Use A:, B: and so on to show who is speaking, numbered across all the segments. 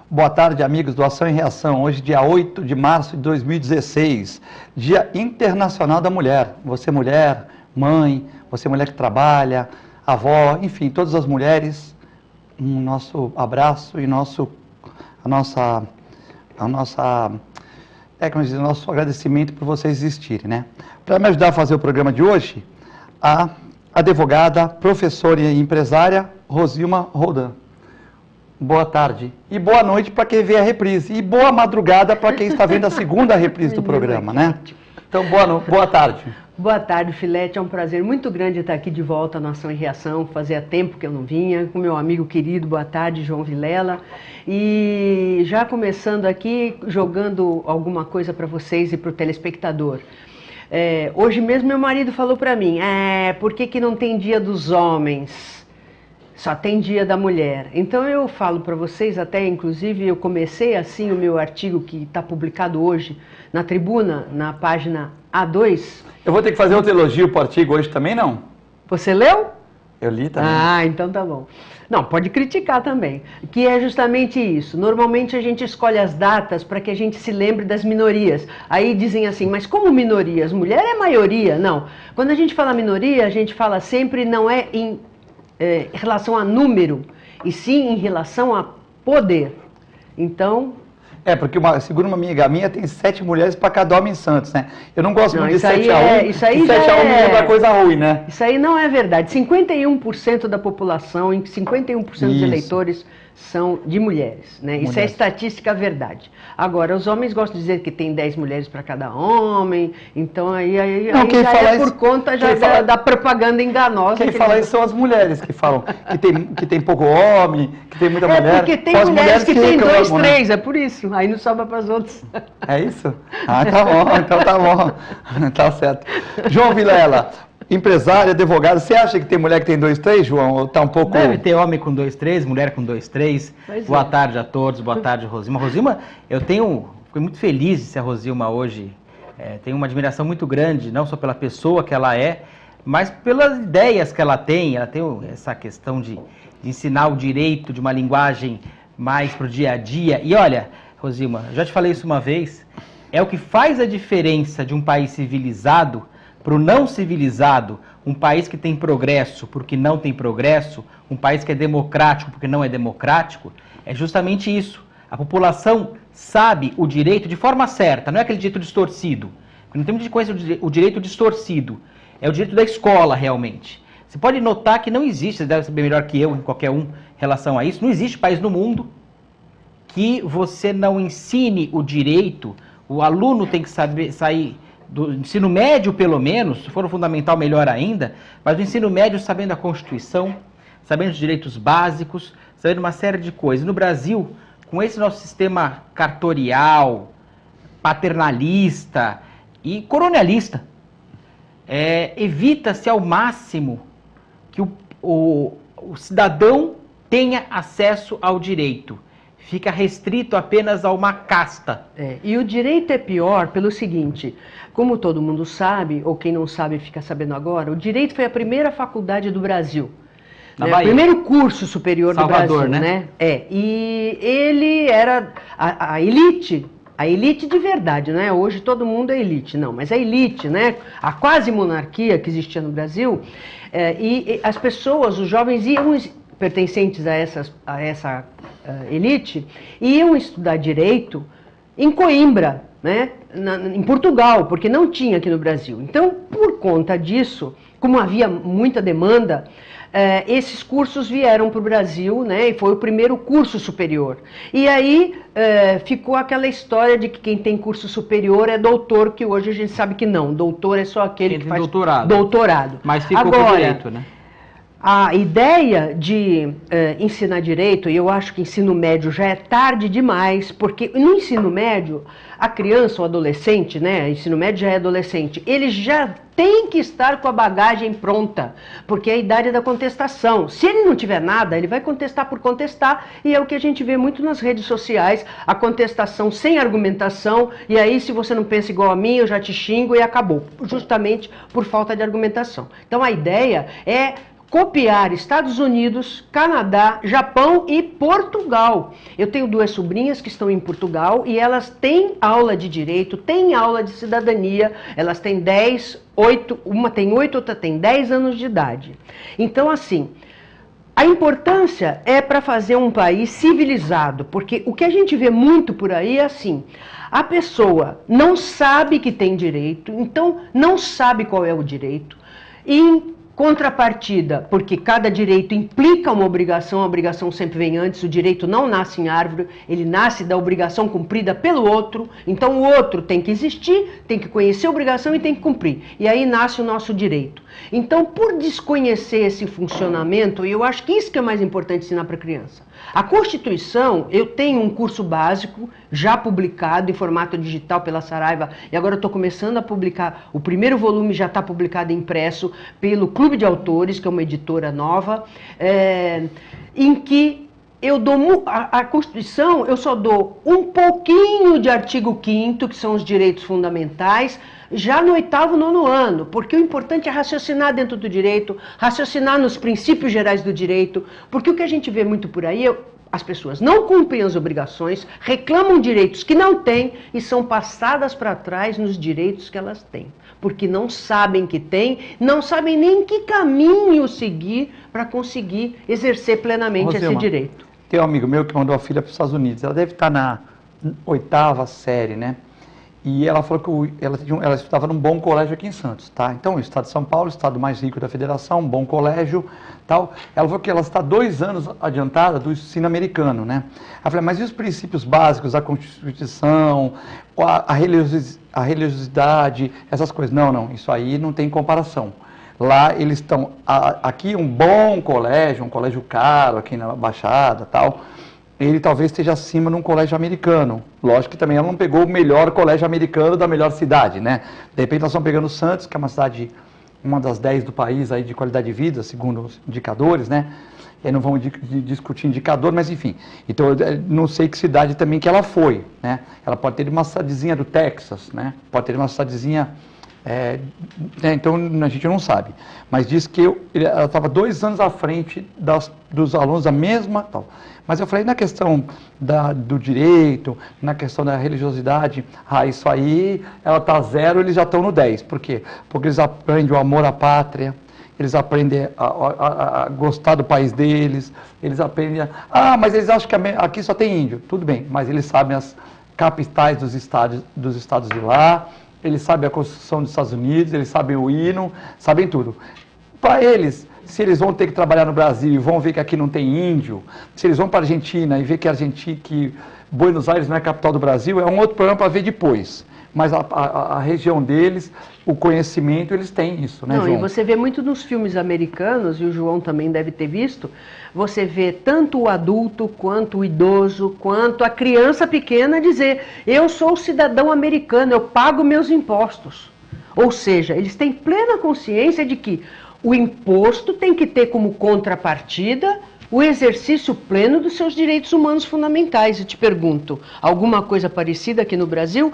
A: Boa tarde, amigos do Ação e Reação. Hoje, dia 8 de março de 2016, Dia Internacional da Mulher. Você mulher, mãe, você mulher que trabalha, avó, enfim, todas as mulheres, nosso abraço e nosso agradecimento por vocês existirem, né? Para me ajudar a fazer o programa de hoje, a advogada, professora e empresária Rosilma Roldan. Boa tarde. E boa noite para quem vê a reprise. E boa madrugada para quem está vendo a segunda reprise do programa, né? Então, boa tarde.
B: Boa tarde, Filete. É um prazer muito grande estar aqui de volta na Ação e Reação. Fazia tempo que eu não vinha. Com meu amigo querido, boa tarde, João Vilela. E já começando aqui, jogando alguma coisa para vocês e para o telespectador. Hoje mesmo meu marido falou para mim, por que não tem dia dos homens? Só tem dia da mulher. Então eu falo para vocês, até inclusive eu comecei assim o meu artigo que está publicado hoje na Tribuna, na página A2.
A: Eu vou ter que fazer outro elogio para o artigo hoje também, não?
B: Você leu?
A: Eu li também.
B: Então tá bom. Não, pode criticar também, que é justamente isso. Normalmente a gente escolhe as datas para que a gente se lembre das minorias. Aí dizem assim, mas como minorias? Mulher é maioria? Não. Quando a gente fala minoria, a gente fala sempre, não é em relação a número, e sim em relação a poder. Então...
A: porque segundo uma amiga minha, tem 7 mulheres para cada homem em Santos, né? Eu não gosto muito de 7 a 1,
B: isso aí
A: 7 a 1 me lembra coisa ruim, né?
B: Isso aí não é verdade. 51% da população, 51% dos eleitores são de mulheres, né? Isso é estatística verdade. Agora, os homens gostam de dizer que tem 10 mulheres para cada homem, então aí já é por conta da propaganda enganosa.
A: Quem fala isso são as mulheres que falam que tem pouco homem, que tem muita mulher.
B: Porque tem mulheres que tem 2, 3, é por isso. Aí não sobra para as outras.
A: É isso? Tá bom, então tá bom. Tá certo. João Vilela, empresário, advogado, você acha que tem mulher que tem 2, 3, João? Ou tá um pouco...
C: Deve ter homem com 2, 3, mulher com 2, 3. Boa tarde a todos, boa tarde, Rosilma. Rosilma, fui muito feliz de ser a Rosilma hoje. Tenho uma admiração muito grande, não só pela pessoa que ela é, mas pelas ideias que ela tem. Ela tem essa questão de ensinar o direito de uma linguagem mais para o dia a dia. E olha, Rosilma, já te falei isso uma vez, é o que faz a diferença de um país civilizado para o não civilizado, um país que tem progresso porque não tem progresso, um país que é democrático porque não é democrático, é justamente isso. A população sabe o direito de forma certa, não é aquele direito distorcido. Não temos de conhecer o direito distorcido, é o direito da escola realmente. Você pode notar que não existe, você deve saber melhor que eu, qualquer um, em relação a isso, não existe país no mundo que você não ensine o direito, o aluno tem que saber sair do ensino médio, pelo menos, se for no fundamental, melhor ainda, mas do ensino médio sabendo a Constituição, sabendo os direitos básicos, sabendo uma série de coisas. No Brasil, com esse nosso sistema cartorial, paternalista e colonialista, evita-se ao máximo que o cidadão tenha acesso ao direito. Fica restrito apenas a uma casta.
B: E o direito é pior pelo seguinte, como todo mundo sabe, ou quem não sabe fica sabendo agora, o direito foi a primeira faculdade do Brasil. O primeiro curso superior
C: Salvador,
B: do Brasil, né? E ele era a elite de verdade, né? Hoje todo mundo é elite, não, mas a elite, né? A quase monarquia que existia no Brasil, e as pessoas, os jovens iam pertencentes a essa elite, iam estudar direito em Coimbra, né, em Portugal, porque não tinha aqui no Brasil. Então, por conta disso, como havia muita demanda, esses cursos vieram para o Brasil, né, e foi o primeiro curso superior. E aí ficou aquela história de que quem tem curso superior é doutor, que hoje a gente sabe que não. Doutor é só aquele que faz doutorado.
C: Mas ficou com direito, né?
B: A ideia de ensinar direito, e eu acho que ensino médio já é tarde demais, porque no ensino médio, a criança, o adolescente, né, ensino médio já é adolescente, ele já tem que estar com a bagagem pronta, porque é a idade da contestação. Se ele não tiver nada, ele vai contestar por contestar, e é o que a gente vê muito nas redes sociais, a contestação sem argumentação, e aí se você não pensa igual a mim, eu já te xingo e acabou, justamente por falta de argumentação. Então a ideia é copiar Estados Unidos, Canadá, Japão e Portugal. Eu tenho 2 sobrinhas que estão em Portugal e elas têm aula de direito, têm aula de cidadania, elas têm 10, 8, uma tem 8, outra tem 10 anos de idade. Então, assim, a importância é para fazer um país civilizado, porque o que a gente vê muito por aí é assim, a pessoa não sabe que tem direito, então não sabe qual é o direito, e contrapartida, porque cada direito implica uma obrigação, a obrigação sempre vem antes, o direito não nasce em árvore, ele nasce da obrigação cumprida pelo outro, então o outro tem que existir, tem que conhecer a obrigação e tem que cumprir, e aí nasce o nosso direito. Então, por desconhecer esse funcionamento, eu acho que isso que é mais importante ensinar para a criança. A Constituição, eu tenho um curso básico, já publicado em formato digital pela Saraiva, e agora eu estou começando a publicar, o primeiro volume já está publicado impresso pelo Clube de Autores, que é uma editora nova, em que eu dou a Constituição, eu só dou um pouquinho de artigo 5º, que são os direitos fundamentais, já no 8º, 9º ano, porque o importante é raciocinar dentro do direito, raciocinar nos princípios gerais do direito, porque o que a gente vê muito por aí é as pessoas não cumprem as obrigações, reclamam direitos que não têm e são passadas para trás nos direitos que elas têm, porque não sabem que têm, não sabem nem que caminho seguir para conseguir exercer plenamente esse direito.
A: Tem um amigo meu que mandou a filha para os Estados Unidos, ela deve estar na 8ª série, né? E ela falou que ela estudava num bom colégio aqui em Santos, tá? Então, o estado de São Paulo, o estado mais rico da federação, um bom colégio, tal. Ela falou que ela está 2 anos adiantada do ensino americano, né? Ela falou, mas e os princípios básicos, a Constituição, a religiosidade, essas coisas? Não, isso aí não tem comparação. Lá eles estão, aqui um bom colégio, um colégio caro, aqui na Baixada, tal, ele talvez esteja acima de um colégio americano. Lógico que também ela não pegou o melhor colégio americano da melhor cidade, né? De repente nós estamos pegando Santos, que é uma cidade, uma das 10 do país aí de qualidade de vida, segundo os indicadores, né? E aí não vamos discutir indicador, mas enfim. Então eu não sei que cidade também que ela foi, né? Ela pode ter uma cidadezinha do Texas, né? Pode ter uma cidadezinha... então a gente não sabe, mas diz que ela estava 2 anos à frente dos alunos da mesma tal. Mas eu falei na questão do direito, na questão da religiosidade, isso aí ela está 0, eles já estão no 10. Por quê? Porque eles aprendem o amor à pátria, eles aprendem a gostar do país deles, eles aprendem mas eles acham que aqui só tem índio. Tudo bem, mas eles sabem as capitais dos estados de lá, eles sabem a Constituição dos Estados Unidos, eles sabem o hino, sabem tudo. Para eles, se eles vão ter que trabalhar no Brasil e vão ver que aqui não tem índio, se eles vão para a Argentina e ver que Buenos Aires não é a capital do Brasil, é um outro problema para ver depois. Mas a região deles, o conhecimento, eles têm isso, né, João?
B: E você vê muito nos filmes americanos, e o João também deve ter visto, você vê tanto o adulto, quanto o idoso, quanto a criança pequena dizer, eu sou cidadão americano, eu pago meus impostos. Ou seja, eles têm plena consciência de que o imposto tem que ter como contrapartida o exercício pleno dos seus direitos humanos fundamentais. Eu te pergunto, alguma coisa parecida aqui no Brasil?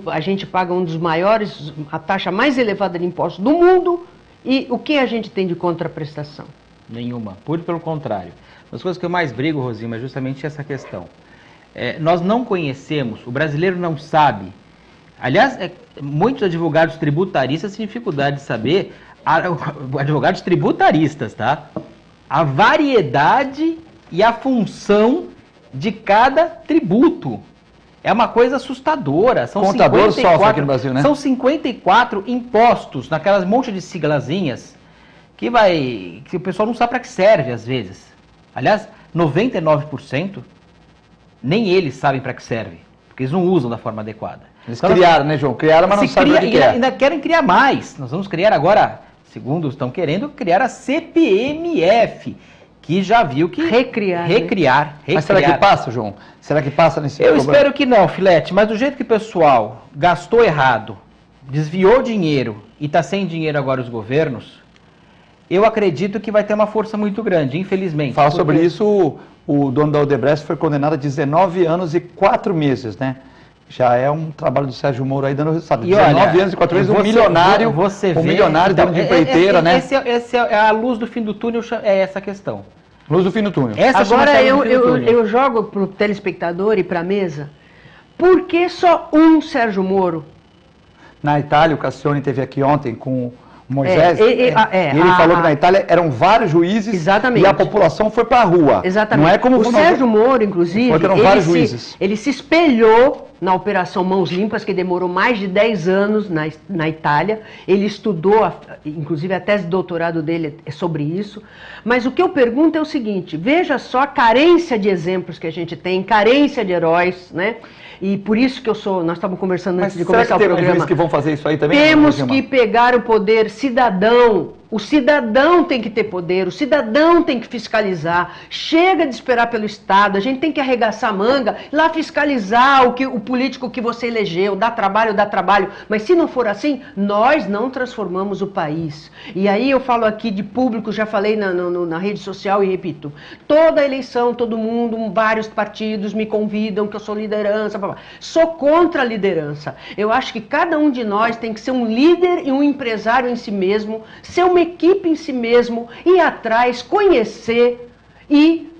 B: A gente paga um dos maiores, a taxa mais elevada de impostos do mundo, e o que a gente tem de contraprestação?
C: Nenhuma, muito pelo contrário. Uma das coisas que eu mais brigo, Rosima, é justamente essa questão. Nós não conhecemos, o brasileiro não sabe. Aliás, muitos advogados tributaristas têm dificuldade de saber, advogados tributaristas, tá? A variedade e a função de cada tributo. É uma coisa assustadora. São
A: Contador sofre aqui no Brasil, né?
C: São 54 impostos, naquelas monte de siglazinhas, que o pessoal não sabe para que serve, às vezes. Aliás, 99% nem eles sabem para que serve, porque eles não usam da forma adequada.
A: Eles criaram, né, João? Criaram, mas não sabem o que é.
C: Ainda querem criar mais. Nós vamos criar agora segundo estão querendo, criar a CPMF, que já viu que...
B: Recriar.
A: Mas será que passa, João? Será que passa nesse
C: Eu espero que não, Filete, mas do jeito que o pessoal gastou errado, desviou dinheiro e está sem dinheiro agora os governos, eu acredito que vai ter uma força muito grande, infelizmente.
A: Fala sobre isso, o dono da Odebrecht foi condenado a 19 anos e 4 meses, né? Já é um trabalho do Sérgio Moro aí dando resultado. 19 anos e 4 meses, um milionário, milionário, dono de empreiteira, né?
C: Essa é a luz do fim do túnel, é essa questão.
A: Luz do fim do túnel.
B: Agora eu jogo para o telespectador e para a mesa, por que só um Sérgio Moro?
A: Na Itália, o Cassione esteve aqui ontem com Moisés, ele falou que na Itália eram vários juízes.
B: Exatamente.
A: E a população foi para a rua.
B: Exatamente.
A: Não é como
B: o Sérgio Moro, inclusive, ele se espelhou na Operação Mãos Limpas, que demorou mais de 10 anos na Itália. Ele estudou, inclusive a tese de doutorado dele é sobre isso. Mas o que eu pergunto é o seguinte, veja só a carência de exemplos que a gente tem, carência de heróis, né? E por isso que nós estávamos conversando antes de começar o programa.
A: Mas será que que vão fazer isso aí também?
B: Temos que pegar o poder cidadão. O cidadão tem que ter poder, o cidadão tem que fiscalizar. Chega de esperar pelo Estado, a gente tem que arregaçar a manga, ir lá fiscalizar o político que você elegeu, dá trabalho. Mas se não for assim, nós não transformamos o país. E aí eu falo aqui de público, já falei na rede social e repito. Toda eleição, todo mundo, vários partidos me convidam, que eu sou liderança. Blá, blá. Sou contra a liderança. Eu acho que cada um de nós tem que ser um líder e um empresário em si mesmo, ser uma equipe em si mesmo, ir atrás, conhecer e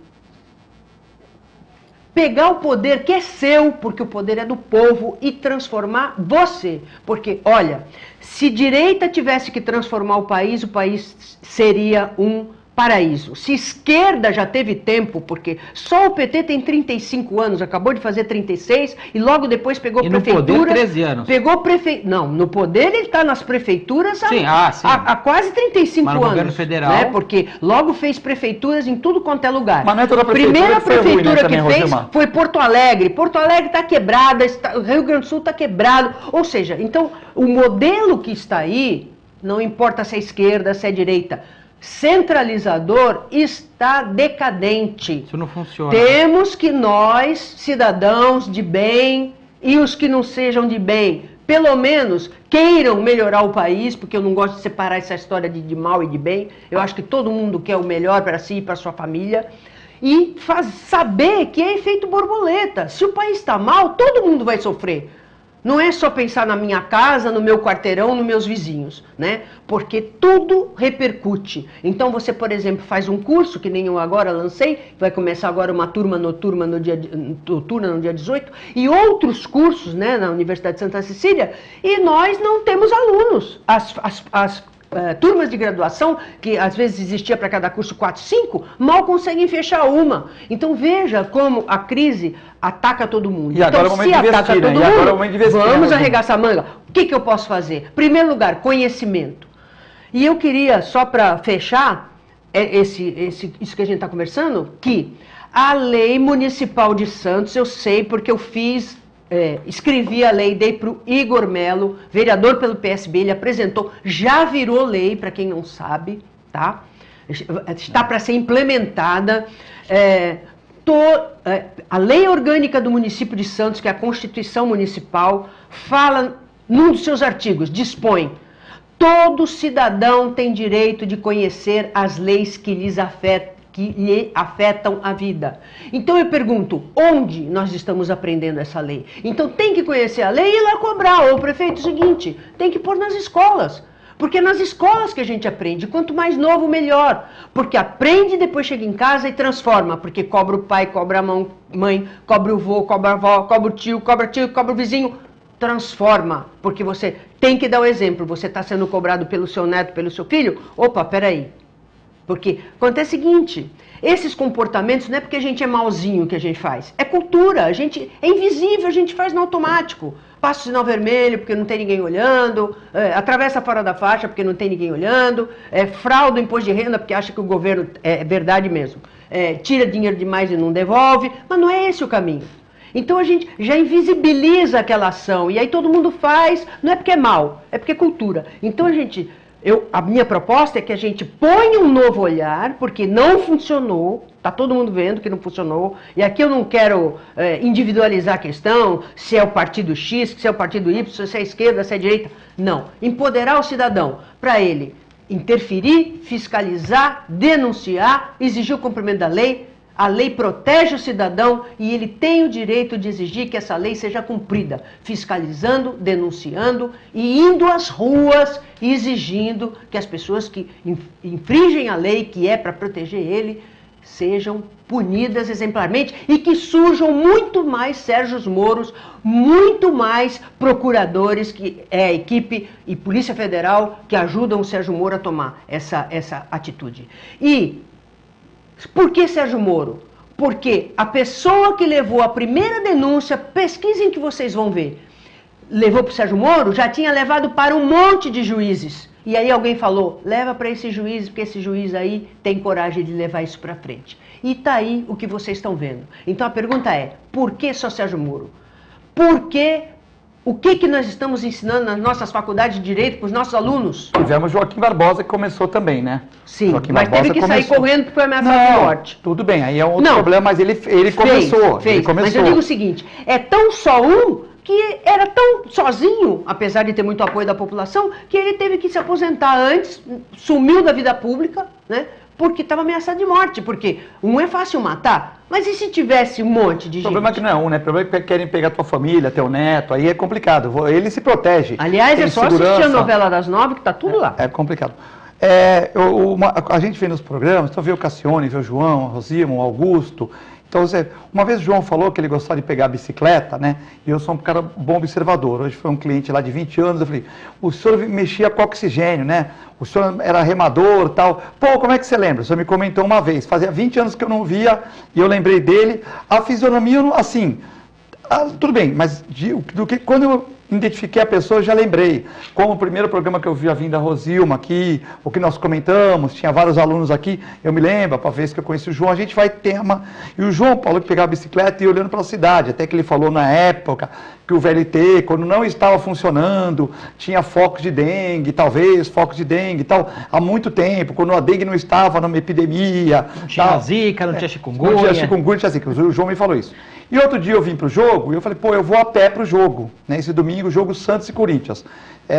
B: pegar o poder que é seu, porque o poder é do povo, e transformar você. Porque, olha, se direita tivesse que transformar o país seria um paraíso. Se esquerda já teve tempo, porque só o PT tem 35 anos, acabou de fazer 36 e logo depois pegou prefeitura.
C: No poder, 13 anos.
B: Não, no poder ele está nas prefeituras há quase 35
C: Mas no
B: anos.
C: governo federal.
B: Né? Porque logo fez prefeituras em tudo quanto é lugar.
A: Mas não é toda prefeitura.
B: Primeira prefeitura
A: que
B: fez foi Porto Alegre. Porto Alegre está quebrada, o Rio Grande do Sul está quebrado. Ou seja, então o modelo que está aí, não importa se é esquerda, se é direita, centralizador, está decadente.
C: Isso não funciona.
B: Temos que nós, cidadãos de bem e os que não sejam de bem, pelo menos queiram melhorar o país, porque eu não gosto de separar essa história de mal e de bem. Eu acho que todo mundo quer o melhor para si e para sua família. E saber que é efeito borboleta. Se o país está mal, todo mundo vai sofrer. Não é só pensar na minha casa, no meu quarteirão, nos meus vizinhos, né? Porque tudo repercute. Então você, por exemplo, faz um curso, que nem eu agora lancei, vai começar agora uma turma noturna no dia 18, e outros cursos, né, na Universidade de Santa Cecília, e nós não temos alunos. As turmas de graduação, que às vezes existia para cada curso 4, 5, mal conseguem fechar uma. Então veja como a crise ataca todo mundo.
A: E agora é o momento de investir, né?
B: Agora é o momento de investir. Vamos arregaçar a manga. O que eu posso fazer? Primeiro lugar, conhecimento. E eu queria, só para fechar isso que a gente está conversando, que a lei municipal de Santos, eu sei porque eu escrevi a lei, dei para o Igor Melo, vereador pelo PSB, ele apresentou, já virou lei, para quem não sabe, tá? Está para ser implementada. A lei orgânica do município de Santos, que é a Constituição Municipal, fala, num dos seus artigos, dispõe: todo cidadão tem direito de conhecer as leis que lhe afetam a vida. Então eu pergunto, onde nós estamos aprendendo essa lei? Então tem que conhecer a lei e ir lá cobrar. Ô prefeito, o seguinte, tem que pôr nas escolas. Porque é nas escolas que a gente aprende. Quanto mais novo, melhor. Porque aprende, depois chega em casa e transforma. Porque cobra o pai, cobra a mãe, cobra o vô, cobra a avó, cobra o tio, cobra o vizinho. Transforma. Porque você tem que dar o exemplo. Você está sendo cobrado pelo seu neto, pelo seu filho? Opa, peraí. Porque acontece o seguinte, esses comportamentos não é porque a gente é malzinho que a gente faz, é cultura, é invisível, a gente faz no automático. Passa o sinal vermelho porque não tem ninguém olhando, atravessa fora da faixa porque não tem ninguém olhando, frauda o imposto de renda porque acha que o governo é verdade mesmo, tira dinheiro demais e não devolve, mas não é esse o caminho. Então a gente já invisibiliza aquela ação e aí todo mundo faz, não é porque é mal, é porque é cultura. Então a gente A minha proposta é que a gente ponha um novo olhar, porque não funcionou, está todo mundo vendo que não funcionou, e aqui eu não quero individualizar a questão, se é o partido X, se é o partido Y, se é a esquerda, se é a direita. Não. Empoderar o cidadão para ele interferir, fiscalizar, denunciar, exigir o cumprimento da lei. A lei protege o cidadão e ele tem o direito de exigir que essa lei seja cumprida, fiscalizando, denunciando e indo às ruas e exigindo que as pessoas que infringem a lei, que é para proteger ele, sejam punidas exemplarmente e que surjam muito mais Sérgios Moros, muito mais procuradores, que é a equipe e Polícia Federal que ajudam o Sérgio Moro a tomar essa atitude. E por que Sérgio Moro? Porque a pessoa que levou a primeira denúncia, pesquisem que vocês vão ver, levou para o Sérgio Moro, já tinha levado para um monte de juízes. E aí alguém falou, leva para esse juiz, porque esse juiz aí tem coragem de levar isso para frente. E está aí o que vocês estão vendo. Então a pergunta é, por que só Sérgio Moro? Por que... O que nós estamos ensinando nas nossas faculdades de Direito para os nossos alunos?
A: Tivemos Joaquim Barbosa, que começou também, né?
B: Sim,
A: Joaquim
B: mas
A: Barbosa
B: teve que sair correndo porque foi ameaçado de morte.
A: Tudo bem, aí é um outro problema, mas ele começou. Ele começou.
B: Mas eu digo o seguinte, é tão só um que era tão sozinho, apesar de ter muito apoio da população, que ele teve que se aposentar antes, sumiu da vida pública, né? Porque estava ameaçado de morte, porque um é fácil matar, mas e se tivesse um monte de gente?
A: O problema é que não é um, né? O problema é que querem pegar tua família, teu neto, aí é complicado. Ele se protege.
B: Aliás, é só assistir a novela das 9 que tá tudo lá.
A: É complicado. A gente vê nos programas, então vê o Cassione, vê o João, o Rosimo, o Augusto. Então, uma vez o João falou que ele gostava de pegar a bicicleta, né? E eu sou um cara bom observador. Hoje foi um cliente lá de 20 anos, eu falei, o senhor mexia com oxigênio, né? O senhor era remador e tal. Pô, como é que você lembra? O senhor me comentou uma vez, fazia 20 anos que eu não via e eu lembrei dele. A fisionomia, assim, tudo bem, mas quando eu identifiquei a pessoa, eu já lembrei. Como o primeiro programa que eu vi a vinda da Rosilma aqui, o que nós comentamos, tinha vários alunos aqui, eu me lembro, a vez que eu conheci o João, a gente vai tema. E o João falou que pegava a bicicleta e ia olhando para a cidade, até que ele falou na época que o VLT, quando não estava funcionando, tinha focos de dengue, talvez, focos de dengue e tal, há muito tempo, quando a dengue não estava numa epidemia.
C: Não tinha zika, não tinha chikungunya.
A: Não tinha chikungunya, não tinha zika. O João me falou isso. E outro dia eu vim para o jogo e eu falei, pô, eu vou a pé para o jogo, né? Esse domingo, jogo Santos e Corinthians.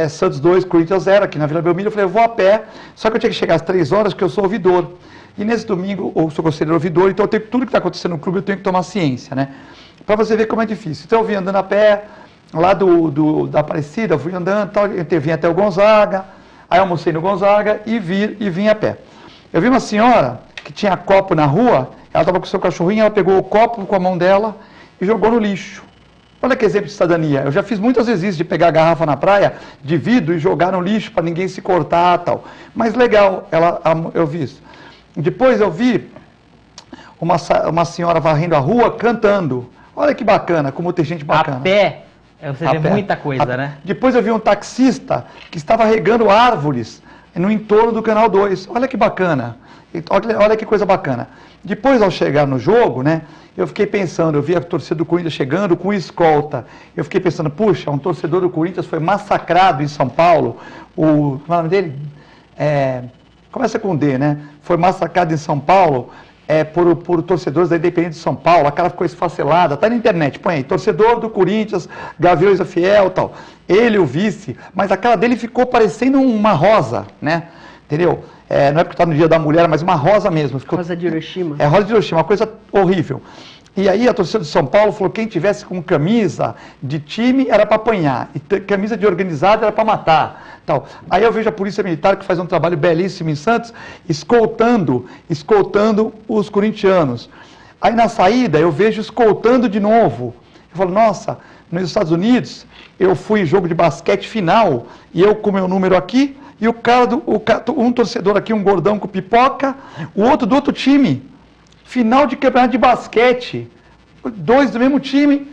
A: Santos 2, Corinthians 0, aqui na Vila Belmiro. Eu falei, eu vou a pé, só que eu tinha que chegar às 3 horas, porque eu sou ouvidor. E nesse domingo, eu sou conselheiro ouvidor, então tudo que está acontecendo no clube eu tenho que tomar ciência, né? Para você ver como é difícil. Então eu vim andando a pé, lá da Aparecida, fui andando, tal, eu vim até o Gonzaga, aí almocei no Gonzaga e vim a pé. Eu vi uma senhora que tinha copo na rua, ela estava com o seu cachorrinho, ela pegou o copo com a mão dela e jogou no lixo. Olha que exemplo de cidadania. Eu já fiz muitas vezes isso, de pegar a garrafa na praia, de vidro e jogar no lixo para ninguém se cortar e tal. Mas legal, eu vi isso. Depois eu vi uma senhora varrendo a rua cantando. Olha que bacana, como tem gente bacana.
C: A pé, você vê muita coisa, né?
A: Depois eu vi um taxista que estava regando árvores no entorno do Canal 2. Olha que bacana. Olha que coisa bacana. Depois, ao chegar no jogo, né, eu fiquei pensando, eu vi a torcida do Corinthians chegando com escolta. Eu fiquei pensando, puxa, um torcedor do Corinthians foi massacrado em São Paulo. Como é o nome dele? Começa com D, né? Foi massacrado em São Paulo por torcedores da Independente de São Paulo. A cara ficou esfacelada. Tá na internet, põe aí. Torcedor do Corinthians, Gaviões da Fiel e tal. Ele, o vice, mas a cara dele ficou parecendo uma rosa, né? Entendeu? Não é porque está no Dia da Mulher, mas uma rosa mesmo.
B: Rosa de Hiroshima.
A: Rosa de Hiroshima, uma coisa horrível. E aí a torcida de São Paulo falou que quem tivesse com camisa de time era para apanhar, e camisa de organizado era para matar. Tal. Aí eu vejo a Polícia Militar, que faz um trabalho belíssimo em Santos, escoltando os corintianos. Aí na saída eu vejo escoltando de novo. Eu falo, nossa, nos Estados Unidos eu fui em jogo de basquete final, e eu com meu número aqui, e um torcedor aqui, um gordão com pipoca, o outro do outro time. Final de campeonato de basquete. 2 do mesmo time.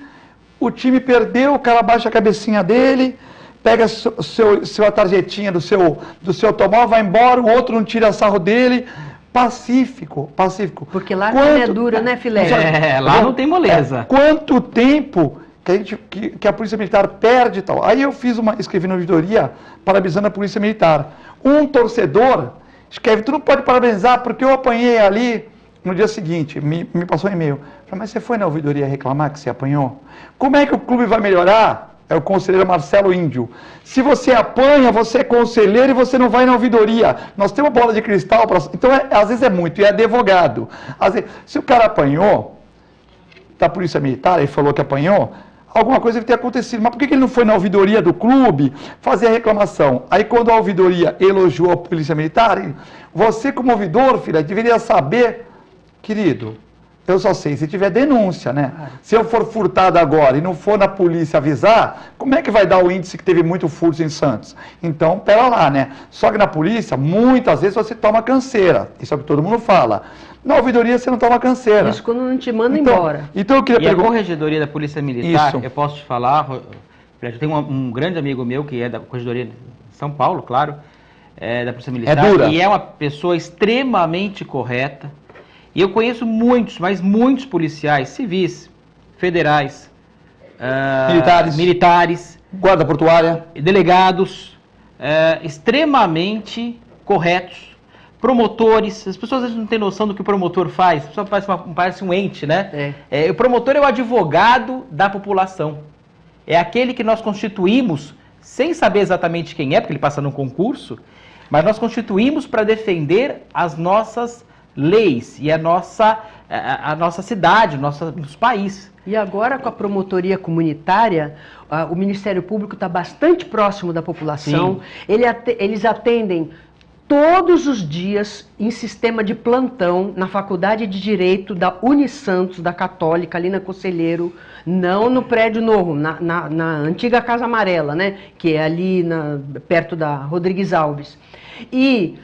A: O time perdeu, o cara baixa a cabecinha dele, pega sua tarjetinha do seu automóvel, vai embora, o outro não tira sarro dele. Pacífico.
B: Porque lá não é dura, né, filé?
C: Lá não tem moleza.
A: Quanto tempo que a Polícia Militar perde e tal. Aí eu escrevi na ouvidoria parabenizando a Polícia Militar. Um torcedor escreve, tu não pode parabenizar porque eu apanhei ali. No dia seguinte, me passou um e-mail. Falei, mas você foi na ouvidoria reclamar que você apanhou? Como é que o clube vai melhorar? É o conselheiro Marcelo Índio. Se você apanha, você é conselheiro e você não vai na ouvidoria. Nós temos bola de cristal. Então, às vezes é muito, e é advogado. Às vezes, se o cara apanhou, da Polícia Militar, ele falou que apanhou, alguma coisa deve ter acontecido. Mas por que ele não foi na ouvidoria do clube fazer a reclamação? Aí quando a ouvidoria elogiou a Polícia Militar, você como ouvidor, filha, deveria saber, querido, eu só sei se tiver denúncia, né? Se eu for furtado agora e não for na polícia avisar, como é que vai dar o índice que teve muito furto em Santos? Então, pera lá, né? Só que na polícia, muitas vezes você toma canseira. Isso é o que todo mundo fala. Na ouvidoria você não toma canseira.
B: Isso quando não te manda embora.
A: Então eu queria
C: perguntar. A Corregedoria da Polícia Militar,
A: Isso.
C: Eu posso te falar, eu tenho um grande amigo meu que é da Corregedoria de São Paulo, claro, da Polícia Militar.
A: É dura.
C: E é uma pessoa extremamente correta. E eu conheço muitos, mas muitos policiais civis, federais, militares,
A: guarda portuária,
C: delegados, extremamente corretos, promotores. As pessoas às vezes não têm noção do que o promotor faz, só parece um ente, né? O promotor é o advogado da população. É aquele que nós constituímos, sem saber exatamente quem é, porque ele passa num concurso, mas nós constituímos para defender as nossas leis e a nossa cidade, o nosso país.
B: E agora, com a promotoria comunitária, o Ministério Público está bastante próximo da população. Eles atendem todos os dias em sistema de plantão na Faculdade de Direito da Unisantos, da Católica, ali na Conselheiro, não no prédio novo, na antiga Casa Amarela, né? Que é ali perto da Rodrigues Alves. E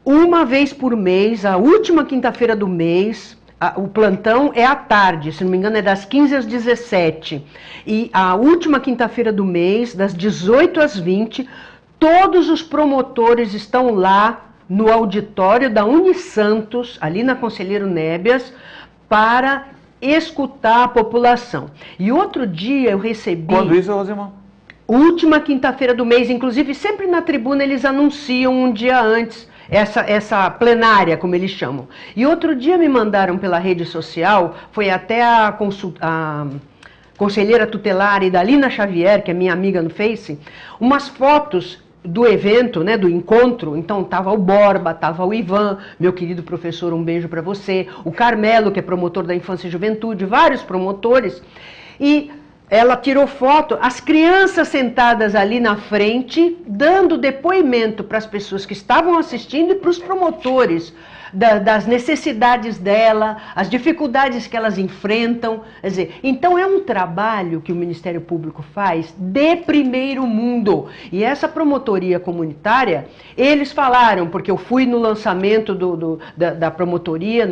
B: uma vez por mês, a última quinta-feira do mês, o plantão é à tarde, se não me engano é das 15 às 17. E a última quinta-feira do mês, das 18 às 20, todos os promotores estão lá no auditório da Unisantos, ali na Conselheiro Nébias, para escutar a população. E outro dia eu recebi...
A: Quando isso, Rosimar?
B: Última quinta-feira do mês, inclusive sempre na tribuna eles anunciam um dia antes essa plenária, como eles chamam. E outro dia me mandaram pela rede social, foi até a conselheira tutelar Idalina Xavier, que é minha amiga no Face, umas fotos do evento, né, do encontro. Então tava o Borba, tava o Ivan, meu querido professor, um beijo para você, o Carmelo, que é promotor da Infância e Juventude, vários promotores, e ela tirou foto, as crianças sentadas ali na frente, dando depoimento para as pessoas que estavam assistindo e para os promotores das necessidades dela, as dificuldades que elas enfrentam. Quer dizer, então é um trabalho que o Ministério Público faz de primeiro mundo. E essa promotoria comunitária, eles falaram, porque eu fui no lançamento da promotoria,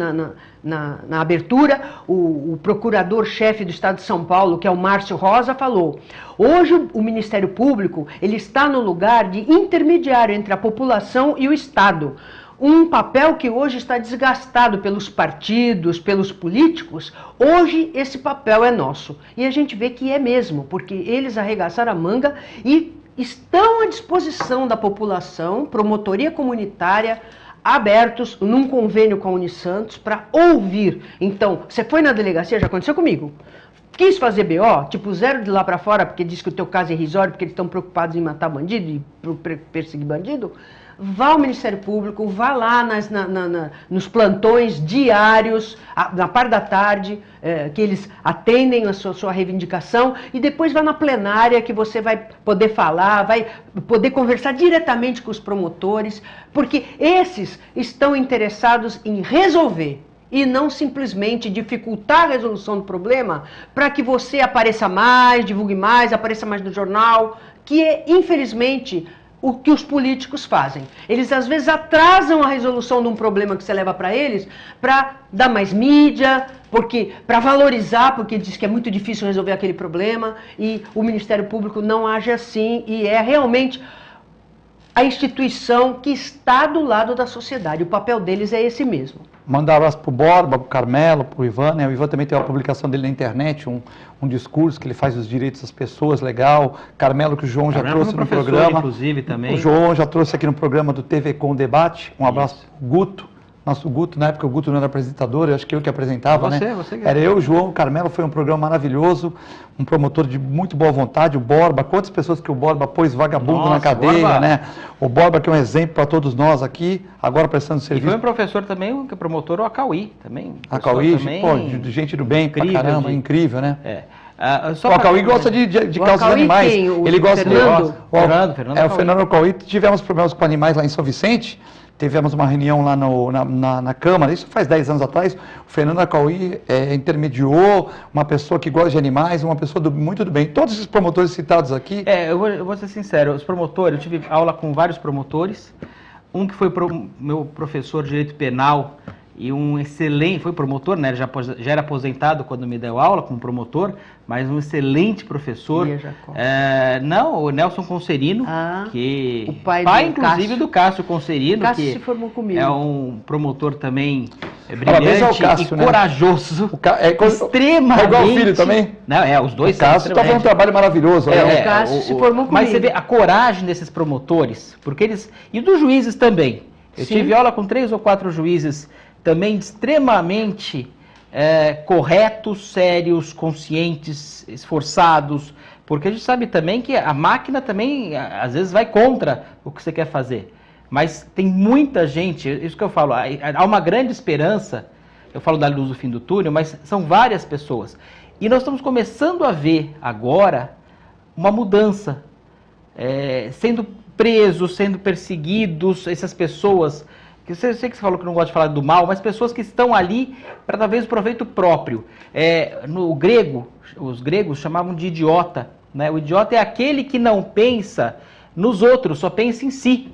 B: na abertura, o procurador-chefe do Estado de São Paulo, que é o Márcio Rosa, falou: hoje o Ministério Público ele está no lugar de intermediário entre a população e o Estado. Um papel que hoje está desgastado pelos partidos, pelos políticos, hoje esse papel é nosso. E a gente vê que é mesmo, porque eles arregaçaram a manga e estão à disposição da população, promotoria comunitária, abertos num convênio com a Unisantos para ouvir. Então, você foi na delegacia, já aconteceu comigo. Quis fazer BO, tipo zero de lá para fora, porque diz que o teu caso é irrisório, porque eles estão preocupados em matar bandido e perseguir bandido. Vá ao Ministério Público, vá lá nos plantões diários, na parte da tarde, que eles atendem a sua reivindicação, e depois vá na plenária que você vai poder falar, vai poder conversar diretamente com os promotores, porque esses estão interessados em resolver e não simplesmente dificultar a resolução do problema para que você apareça mais, divulgue mais, apareça mais no jornal, que é, infelizmente, o que os políticos fazem. Eles, às vezes, atrasam a resolução de um problema que você leva para eles para dar mais mídia, para valorizar, porque diz que é muito difícil resolver aquele problema, e o Ministério Público não age assim, e é realmente a instituição que está do lado da sociedade. O papel deles é esse mesmo.
A: Mandar um abraço para o Borba, para o Carmelo, para o Ivan, né? O Ivan também tem uma publicação dele na internet, um discurso que ele faz dos direitos das pessoas, legal. Carmelo, que o João já trouxe no programa.
C: Inclusive, também.
A: O João já trouxe aqui no programa do TV Com Debate. Um abraço para o Guto. Nosso Guto, na época o Guto não era apresentador, eu acho que eu que apresentava, né? Era eu, o João, o Carmelo, foi um programa maravilhoso, um promotor de muito boa vontade, o Borba, quantas pessoas que o Borba pôs vagabundo na cadeia, Borba, né? O Borba que é um exemplo para todos nós aqui, agora prestando serviço.
C: E foi um professor também, que é promotor, o Acauí, também.
A: Acauí, pô, gente do bem, incrível, pra caramba, incrível, né?
C: O
A: Acauí gosta de causas animais. Ele gosta
B: Fernando?
A: O Fernando Acauí, tivemos problemas com animais lá em São Vicente. Tivemos uma reunião lá na Câmara, isso faz 10 anos atrás, o Fernando Acauí intermediou, uma pessoa que gosta de animais, uma pessoa muito do bem. Todos esses promotores citados aqui...
C: Eu vou ser sincero, os promotores, eu tive aula com vários promotores, um que foi meu professor de Direito Penal e um excelente, foi promotor, né? Já era aposentado quando me deu aula como promotor, mas um excelente professor. O Nelson Concerino, que
B: o pai
C: inclusive
B: Cássio.
C: Do Cássio Concerino,
B: Cássio
C: que
B: se formou comigo.
C: É um promotor também brilhante
A: Cássio,
C: e corajoso, extremamente.
A: É igual o filho também?
C: Não, os dois.
A: O Cássio está fazendo um trabalho maravilhoso.
B: O Cássio se formou comigo.
C: Mas você vê a coragem desses promotores, porque eles e dos juízes também. Eu tive aula com 3 ou 4 juízes também extremamente corretos, sérios, conscientes, esforçados, porque a gente sabe também que a máquina também, às vezes, vai contra o que você quer fazer. Mas tem muita gente, isso que eu falo, há uma grande esperança, eu falo da luz do fim do túnel, mas são várias pessoas. E nós estamos começando a ver agora uma mudança, sendo presos, sendo perseguidos, essas pessoas... Eu sei que você falou que não gosta de falar do mal, mas pessoas que estão ali para talvez o proveito próprio. No grego, os gregos chamavam de idiota, né? O idiota é aquele que não pensa nos outros, só pensa em si.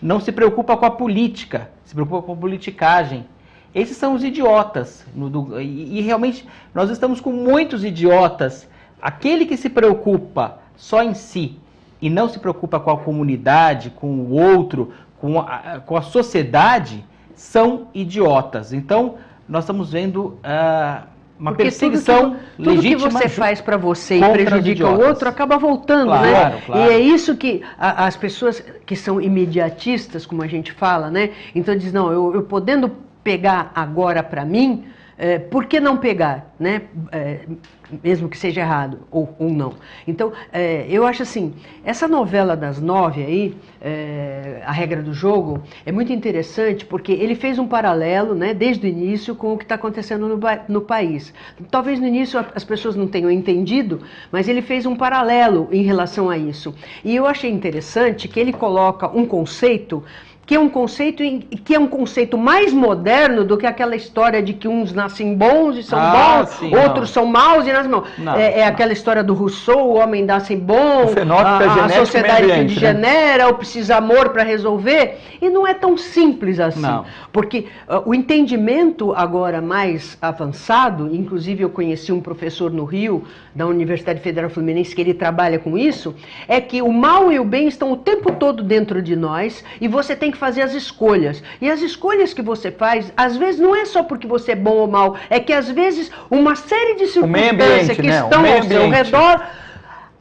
C: Não se preocupa com a política, se preocupa com a politicagem. Esses são os idiotas. E realmente nós estamos com muitos idiotas. Aquele que se preocupa só em si e não se preocupa com a comunidade, com o outro, com a sociedade, são idiotas. Então, nós estamos vendo uma perseguição legítima.
B: Tudo que você faz para você e prejudica o outro acaba voltando, né? Claro. E é isso que as pessoas que são imediatistas, como a gente fala, né? Então diz, não, eu podendo pegar agora para mim, por que não pegar, né? Mesmo que seja errado, ou não. Então, eu acho assim, essa novela das 9 aí, A Regra do Jogo, é muito interessante porque ele fez um paralelo, né, desde o início com o que está acontecendo no país. Talvez no início as pessoas não tenham entendido, mas ele fez um paralelo em relação a isso. E eu achei interessante que ele coloca um conceito que é um conceito mais moderno do que aquela história de que uns nascem bons e são bons, outros são maus e nascem maus. Aquela história do Rousseau, o homem nasce bom, a sociedade que degenera, ou precisa amor para resolver, e não é tão simples assim. Porque o entendimento agora mais avançado, inclusive eu conheci um professor no Rio, da Universidade Federal Fluminense, que ele trabalha com isso, é que o mal e o bem estão o tempo todo dentro de nós, e você tem que fazer as escolhas. E as escolhas que você faz, às vezes não é só porque você é bom ou mal, é que às vezes uma série de circunstâncias que estão ao seu redor,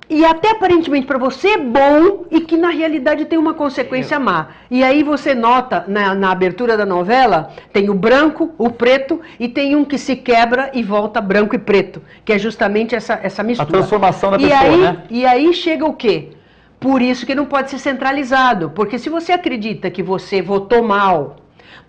B: e até aparentemente para você é bom, e que na realidade tem uma consequência má. E aí você nota, na abertura da novela, tem o branco, o preto, e tem um que se quebra e volta branco e preto, que é justamente essa mistura.
A: A transformação da pessoa, né?
B: E aí chega o quê? Por isso que não pode ser centralizado, porque se você acredita que você votou mal,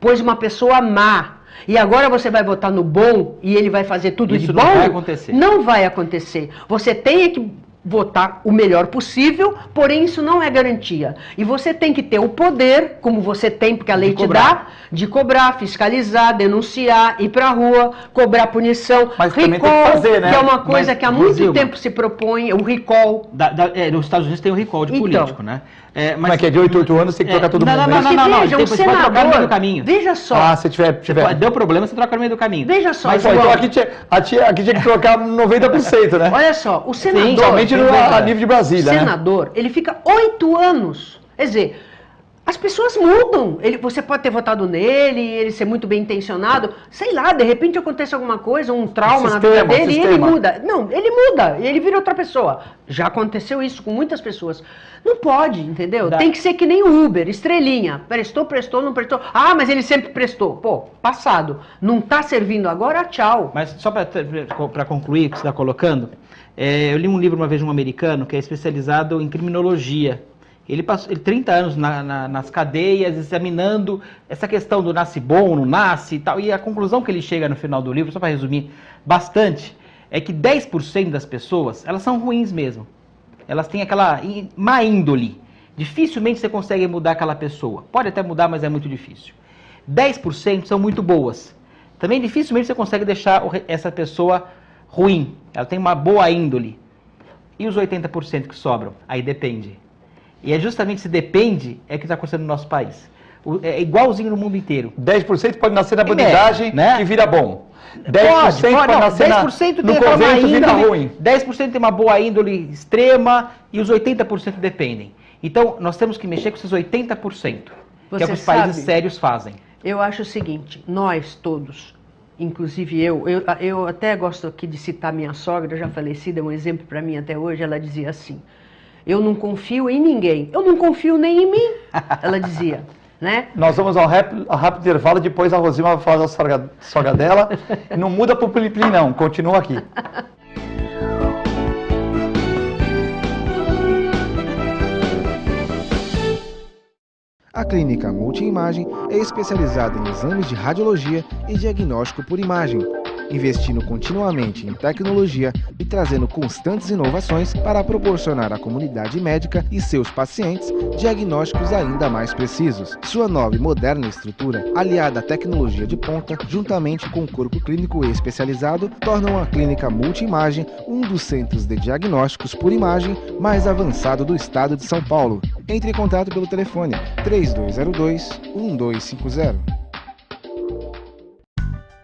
B: pôs uma pessoa má, e agora você vai votar no bom e ele vai fazer tudo de bom,
C: não vai acontecer.
B: Não vai acontecer. Você tem que votar o melhor possível, porém isso não é garantia. E você tem que ter o poder, como você tem, porque a lei te dá, de cobrar, fiscalizar, denunciar, ir pra rua, cobrar punição.
A: Mas recall, tem que fazer, né?
B: Que é uma coisa que há muito tempo se propõe, o recall.
C: Nos Estados Unidos tem o recall de político, né?
A: Mas é que é de 8 anos, tem que trocar todo mundo.
B: Não.
C: Veja,
B: você pode trocar no meio do
C: caminho.
B: Veja só.
A: Se tiver.
C: Deu problema, você troca no meio do caminho.
B: Veja só.
A: Mas então aqui tinha que trocar 90%, né?
B: Olha só, o senador...
A: Somente a nível de Brasília,
B: o senador, ele fica 8 anos. Quer dizer, As pessoas mudam. Você pode ter votado nele, ele ser muito bem intencionado, sei lá, de repente acontece alguma coisa, um trauma na vida dele e ele muda. Não, ele muda, ele vira outra pessoa. Já aconteceu isso com muitas pessoas. Não pode, entendeu? Tem que ser que nem o Uber, estrelinha. Prestou, não prestou. Ah, mas ele sempre prestou. Pô, passado. Não tá servindo agora, tchau.
C: Mas só para concluir o que você está colocando, eu li um livro uma vez de um americano que é especializado em criminologia. Ele passou 30 anos nas cadeias, examinando essa questão do nasce bom, não nasce e tal. E a conclusão que ele chega no final do livro, só para resumir bastante, é que 10% das pessoas, elas são ruins mesmo. Elas têm aquela má índole. Dificilmente você consegue mudar aquela pessoa. Pode até mudar, mas é muito difícil. 10% são muito boas. Também dificilmente você consegue deixar essa pessoa ruim. Ela tem uma boa índole. E os 80% que sobram? Aí depende. E é justamente se depende é que está acontecendo no nosso país. É igualzinho no mundo inteiro.
A: 10% pode nascer na bandidagem, né? E vira bom. 10% pode nascer
C: 10%
A: no convento e vira ruim.
C: 10% tem uma boa índole extrema e os 80% dependem. Então, nós temos que mexer com esses 80%, que é o que os países sérios fazem.
B: Eu acho o seguinte, nós todos, inclusive eu até gosto aqui de citar minha sogra, já falecida, é um exemplo para mim até hoje, ela dizia assim: eu não confio em ninguém. Eu não confio nem em mim, ela dizia. Né?
A: Nós vamos ao rápido intervalo, depois a Rosima vai falar da sogra dela. Não muda pro Plim Plim não, continua aqui.
D: A Clínica Multiimagem é especializada em exames de radiologia e diagnóstico por imagem, investindo continuamente em tecnologia e trazendo constantes inovações para proporcionar à comunidade médica e seus pacientes diagnósticos ainda mais precisos. Sua nova e moderna estrutura, aliada à tecnologia de ponta, juntamente com o corpo clínico especializado, tornam a Clínica Multiimagem um dos centros de diagnósticos por imagem mais avançado do estado de São Paulo. Entre em contato pelo telefone 3202-1250.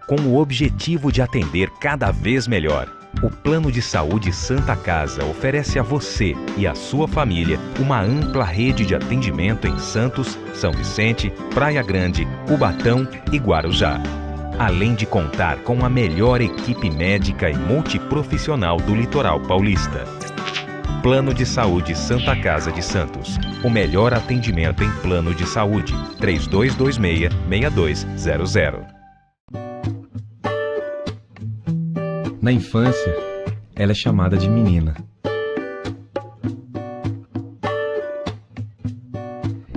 E: Com o objetivo de atender cada vez melhor, o Plano de Saúde Santa Casa oferece a você e à sua família uma ampla rede de atendimento em Santos, São Vicente, Praia Grande, Cubatão e Guarujá. Além de contar com a melhor equipe médica e multiprofissional do litoral paulista. Plano de Saúde Santa Casa de Santos. O melhor atendimento em plano de saúde. 3226-6200.
F: Na infância, ela é chamada de menina.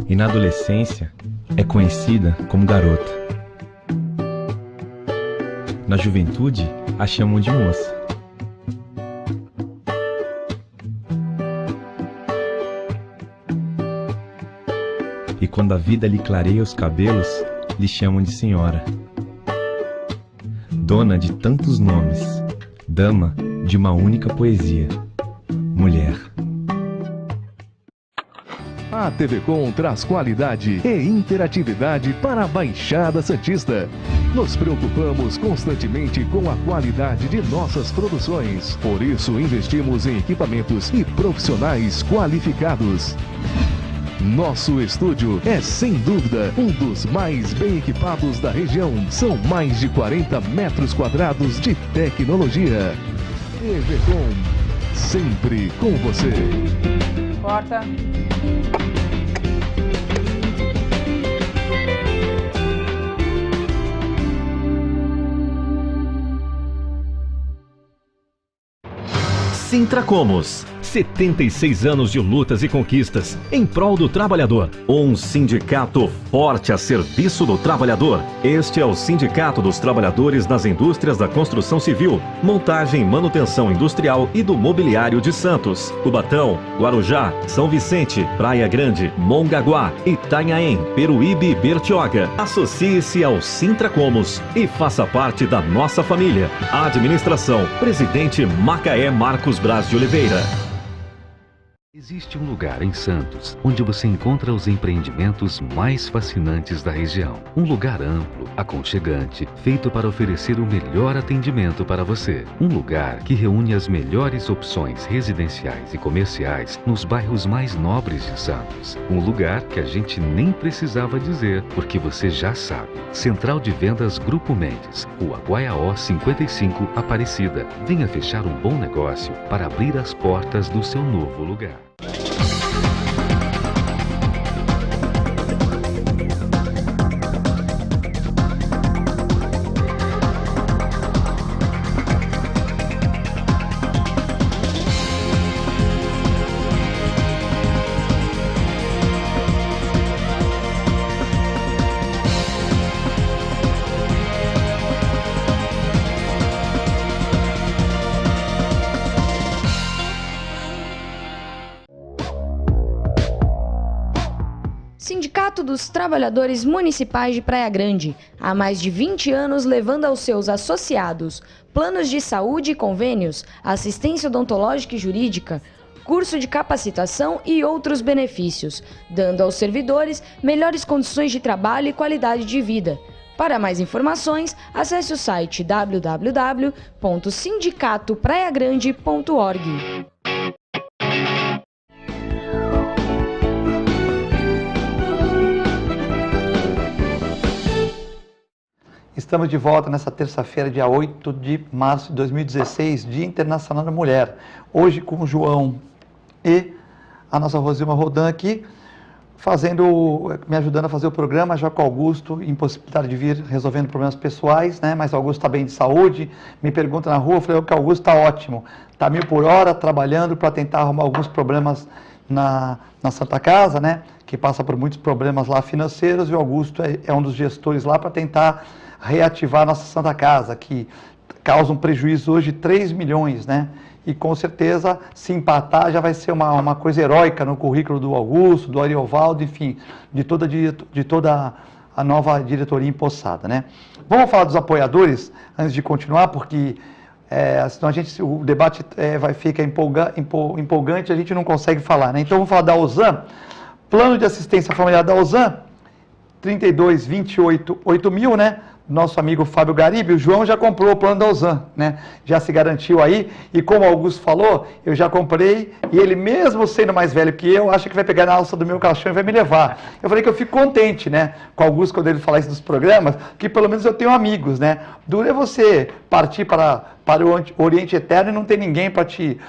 F: E na adolescência, é conhecida como garota. Na juventude, a chamam de moça. E quando a vida lhe clareia os cabelos, lhe chamam de senhora. Dona de tantos nomes, dama de uma única poesia, mulher.
G: A TV Com traz qualidade e interatividade para a Baixada Santista. Nos preocupamos constantemente com a qualidade de nossas produções. Por isso, investimos em equipamentos e profissionais qualificados. Nosso estúdio é, sem dúvida, um dos mais bem equipados da região. São mais de 40 metros quadrados de tecnologia. TV Com, sempre com você.
H: Corta.
G: Sintracomos, 76 anos de lutas e conquistas em prol do trabalhador. Um sindicato forte a serviço do trabalhador. Este é o Sindicato dos Trabalhadores das Indústrias da Construção Civil, Montagem e Manutenção Industrial e do Mobiliário de Santos, Cubatão, Guarujá, São Vicente, Praia Grande, Mongaguá, Itanhaém, Peruíbe e Bertioga. Associe-se ao Sintracomos e faça parte da nossa família. Administração, Presidente Macaé Marcos Braz de Oliveira.
I: Existe um lugar em Santos onde você encontra os empreendimentos mais fascinantes da região. Um lugar amplo, aconchegante, feito para oferecer o melhor atendimento para você. Um lugar que reúne as melhores opções residenciais e comerciais nos bairros mais nobres de Santos. Um lugar que a gente nem precisava dizer, porque você já sabe. Central de Vendas Grupo Mendes, Rua Guaiaó 55, Aparecida. Venha fechar um bom negócio para abrir as portas do seu novo lugar.
J: Sindicato dos Trabalhadores Municipais de Praia Grande, há mais de 20 anos levando aos seus associados planos de saúde e convênios, assistência odontológica e jurídica, curso de capacitação e outros benefícios, dando aos servidores melhores condições de trabalho e qualidade de vida. Para mais informações, acesse o site www.sindicatopraiagrande.org.
A: Estamos de volta nessa terça-feira, dia 8 de março de 2016, Dia Internacional da Mulher. Hoje com o João e a nossa Rosilma Rodan aqui, me ajudando a fazer o programa, já com o Augusto, impossibilidade de vir resolvendo problemas pessoais, né? Mas o Augusto está bem de saúde, me pergunta na rua, eu falei que o Augusto está ótimo, está 1000 por hora, trabalhando para tentar arrumar alguns problemas na Santa Casa, né? Que passa por muitos problemas lá financeiros, e o Augusto é um dos gestores lá para tentar reativar a nossa Santa Casa, que causa um prejuízo hoje de 3 milhões, né? E com certeza, se empatar, já vai ser uma coisa heróica no currículo do Augusto, do Ariovaldo, enfim, de toda a nova diretoria empossada, né? Vamos falar dos apoiadores, antes de continuar, porque senão o debate vai ficar empolgante, a gente não consegue falar, né? Então, vamos falar da OSAN, Plano de Assistência Familiar da OSAN, 32.28.8.000, né? Nosso amigo Fábio Garibe, o João já comprou o plano da OSAN, né? Já se garantiu aí, e como o Augusto falou, eu já comprei, e ele mesmo sendo mais velho que eu, acha que vai pegar na alça do meu caixão e vai me levar. Eu falei que eu fico contente, né, com o Augusto quando ele fala isso dos programas, que pelo menos eu tenho amigos, né? Duro é você partir para o Oriente Eterno e não ter ninguém para te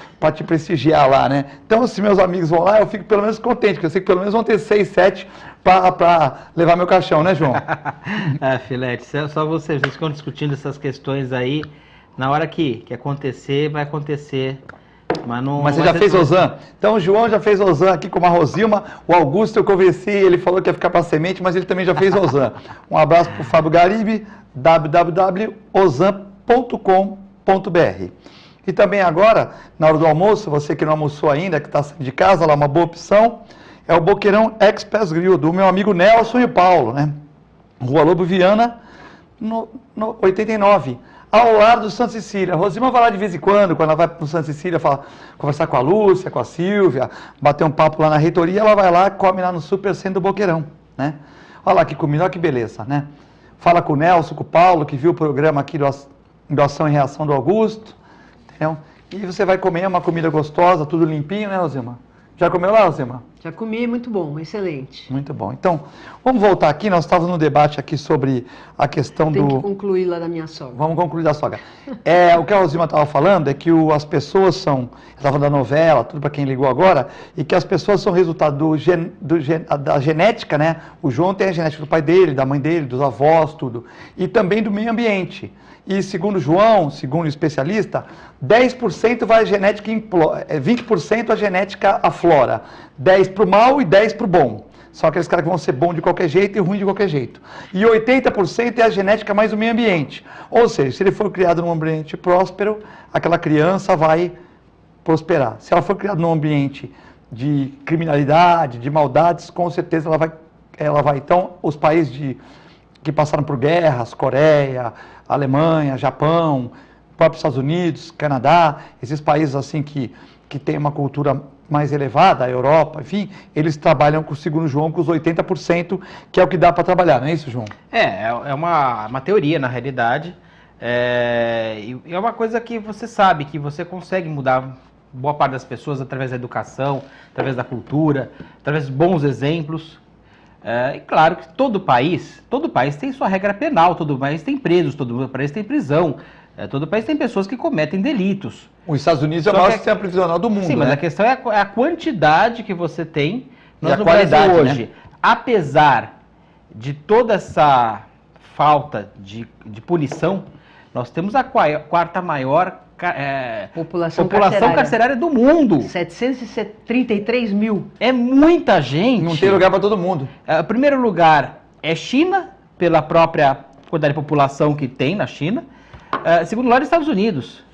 A: prestigiar lá, né? Então, se meus amigos vão lá, eu fico pelo menos contente, porque eu sei que pelo menos vão ter 6, 7 para levar meu caixão, né, João?
C: Filete, só vocês ficam discutindo essas questões aí, na hora que acontecer, vai acontecer. Mas
A: você já fez OSAN? Então o João já fez OSAN aqui com a Rosilma, o Augusto eu conversei, ele falou que ia ficar para semente, mas ele também já fez OSAN. Um abraço para o Fábio Garibe, www.osan.com.br. E também agora, na hora do almoço, você que não almoçou ainda, que está saindo de casa, lá uma boa opção, é o Boqueirão Express Grill, do meu amigo Nelson e o Paulo, né? Rua Lobo Viana, no 89, ao lado do Santa Cecília. A Rosilma vai lá de vez em quando ela vai para o Santa Cecília, conversar com a Lúcia, com a Silvia, bater um papo lá na reitoria, ela vai lá, come lá no Super Centro do Boqueirão, né? Olha lá que comida, olha que beleza, né? Fala com o Nelson, com o Paulo, que viu o programa aqui do Ação e Reação do Augusto, entendeu? E você vai comer uma comida gostosa, tudo limpinho, né, Rosilma? Já comeu lá, Rosilma?
B: Já comi, muito bom, excelente.
A: Muito bom. Então, vamos voltar aqui, nós estávamos no debate aqui sobre a questão
B: Tem que concluir lá da minha sogra.
A: Vamos concluir da sogra. O que a Rosilma estava falando é que as pessoas são, estava da novela, tudo para quem ligou agora, e que as pessoas são resultado da genética, né? O João tem a genética do pai dele, da mãe dele, dos avós, tudo. E também do meio ambiente. E segundo João, segundo o especialista, 10% vai a genética, 20% a genética aflora, 10% para o mal e 10% para o bom. São aqueles caras que vão ser bom de qualquer jeito e ruim de qualquer jeito. E 80% é a genética mais o meio ambiente. Ou seja, se ele for criado num ambiente próspero, aquela criança vai prosperar. Se ela for criada num ambiente de criminalidade, de maldades, com certeza ela vai. Então, os países que passaram por guerras, Coreia, Alemanha, Japão, próprios Estados Unidos, Canadá, esses países assim que tem uma cultura mais elevada, a Europa, enfim, eles trabalham com o segundo João com os 80%, que é o que dá para trabalhar, não é isso, João?
C: É uma teoria, na realidade. É uma coisa que você sabe, que você consegue mudar boa parte das pessoas através da educação, através da cultura, através de bons exemplos. E claro que todo país tem sua regra penal, todo país tem presos, todo país tem prisão, todo país tem pessoas que cometem delitos.
A: Os Estados Unidos é o maior sistema prisional do mundo.
C: Sim, mas a questão é a quantidade que você tem. Nós
A: no Brasil
C: hoje,
A: né?
C: Apesar de toda essa falta de punição, nós temos a quarta maior
B: população
C: carcerária do mundo.
B: 733 mil.
C: É muita gente.
A: Não tem lugar para todo mundo.
C: O primeiro lugar é China, pela própria quantidade de população que tem na China. Segundo lugar, Estados Unidos.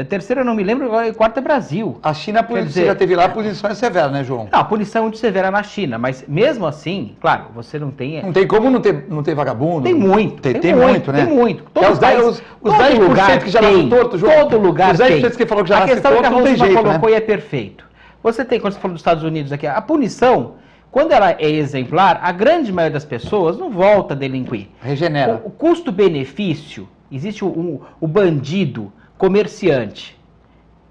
C: Terceiro, eu não me lembro, agora, quarto é Brasil.
A: A China, você já teve lá punições severas, né, João?
C: Não, a punição é muito severa na China, mas mesmo assim, claro, você não tem...
A: Não tem como não ter vagabundo.
C: Tem muito.
A: Tem muito, né?
C: Tem muito.
A: Os 10% que já nascem torto, João.
C: Todo lugar
A: os 10% que falou que já nascem torto,
C: não tem jeito,
A: né? A questão que a Rosângela
C: colocou e é perfeito. Você tem, quando você falou dos Estados Unidos aqui, a punição, quando ela é exemplar, a grande maioria das pessoas não volta a delinquir.
A: Regenera.
C: O custo-benefício, existe o bandido, comerciante,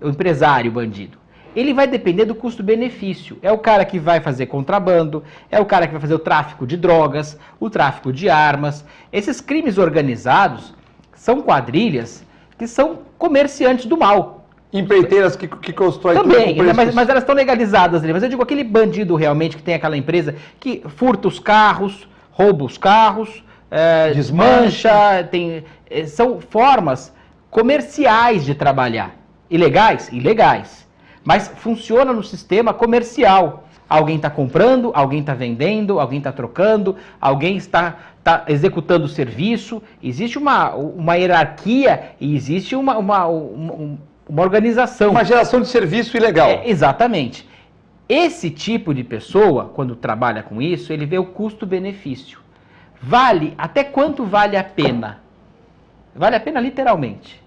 C: o empresário bandido. Ele vai depender do custo-benefício. É o cara que vai fazer contrabando, é o cara que vai fazer o tráfico de drogas, o tráfico de armas. Esses crimes organizados são quadrilhas que são comerciantes do mal.
A: Empreiteiras que constroem
C: também, tudo mas elas estão legalizadas ali. Mas eu digo, aquele bandido realmente que tem aquela empresa que furta os carros, rouba os carros, desmancha, são formas comerciais de trabalhar. Ilegais? Ilegais. Mas funciona no sistema comercial. Alguém está comprando, alguém está vendendo, alguém está trocando, alguém está executando o serviço. Existe uma hierarquia e existe uma organização.
A: Uma geração de serviço ilegal.
C: Exatamente. Esse tipo de pessoa, quando trabalha com isso, ele vê o custo-benefício. Até quanto vale a pena? Vale a pena literalmente.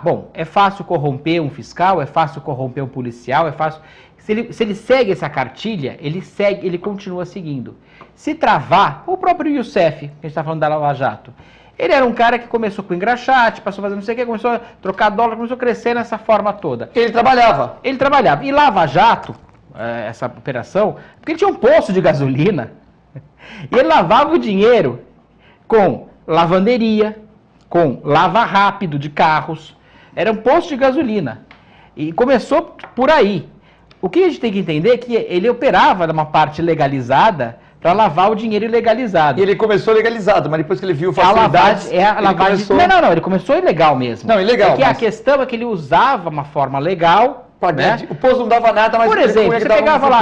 C: Bom, é fácil corromper um fiscal, é fácil corromper um policial, é fácil... Se ele segue essa cartilha, ele continua seguindo. Se travar, o próprio Youssef, que a gente está falando da Lava Jato, ele era um cara que começou com engraxate, passou a fazer não sei o que, começou a trocar dólar, começou a crescer nessa forma toda.
A: Ele trabalhava.
C: E Lava Jato, essa operação, porque ele tinha um poço de gasolina, e ele lavava o dinheiro com lavanderia, com lava rápido de carros, era um posto de gasolina. E começou por aí. O que a gente tem que entender é que ele operava numa parte legalizada para lavar o dinheiro ilegalizado.
A: E ele começou legalizado, mas depois que ele viu facilidades...
C: A lavagem... Não, ele começou ilegal mesmo.
A: Não, ilegal.
C: A questão é que ele usava uma forma legal... Né?
A: O posto não dava nada, mas...
C: Por exemplo, você pegava lá...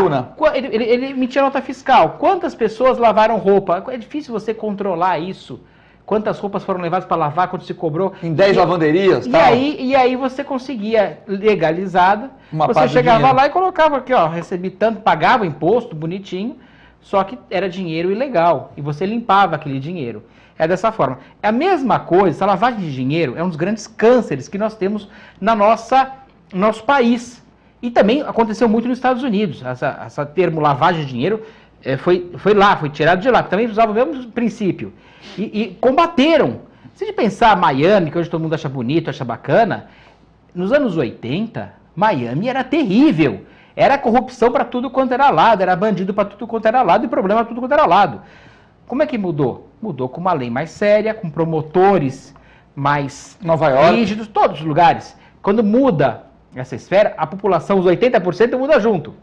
C: Ele emitia nota fiscal. Quantas pessoas lavaram roupa? É difícil você controlar isso. Quantas roupas foram levadas para lavar, quanto se cobrou.
A: Em 10 lavanderias,
C: tal. E aí você conseguia, legalizada, você chegava lá e colocava aqui, ó, recebi tanto, pagava o imposto, bonitinho, só que era dinheiro ilegal. E você limpava aquele dinheiro. É dessa forma. É a mesma coisa, essa lavagem de dinheiro é um dos grandes cânceres que nós temos no nosso país. E também aconteceu muito nos Estados Unidos. Essa termo lavagem de dinheiro foi tirado de lá, porque também usava o mesmo princípio. E combateram. Se de pensar Miami, que hoje todo mundo acha bonito, acha bacana, nos anos 80, Miami era terrível. Era corrupção para tudo quanto era lado, era bandido para tudo quanto era lado e problema para tudo quanto era lado. Como é que mudou? Mudou com uma lei mais séria, com promotores mais rígidos, todos os lugares. Quando muda essa esfera, a população, os 80% muda junto.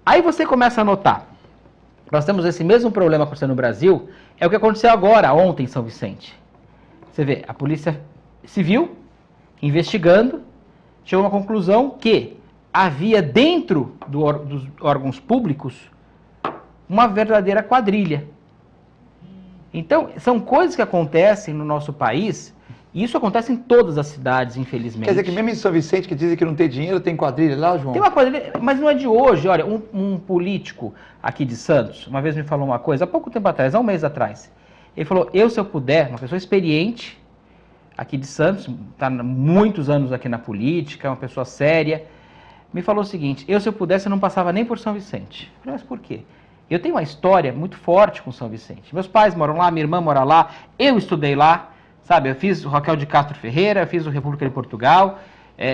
C: Aí você começa a notar, nós temos esse mesmo problema acontecendo no Brasil, é o que aconteceu agora, ontem em São Vicente. Você vê, a Polícia Civil, investigando, chegou a uma conclusão que havia dentro dos órgãos públicos uma verdadeira quadrilha. Então, são coisas que acontecem no nosso país, e isso acontece em todas as cidades, infelizmente.
A: Quer dizer que mesmo em São Vicente, que dizem que não tem dinheiro, tem quadrilha lá, João?
C: Tem uma quadrilha, mas não é de hoje. Olha, um político aqui de Santos, uma vez me falou uma coisa, há pouco tempo atrás, há um mês atrás. Ele falou, se eu puder, uma pessoa experiente aqui de Santos, está há muitos anos aqui na política, uma pessoa séria, me falou o seguinte: se eu pudesse, eu não passava nem por São Vicente. Eu falei, mas por quê? Eu tenho uma história muito forte com São Vicente. Meus pais moram lá, minha irmã mora lá, eu estudei lá, sabe? Eu fiz o Raquel de Castro Ferreira, eu fiz o República de Portugal,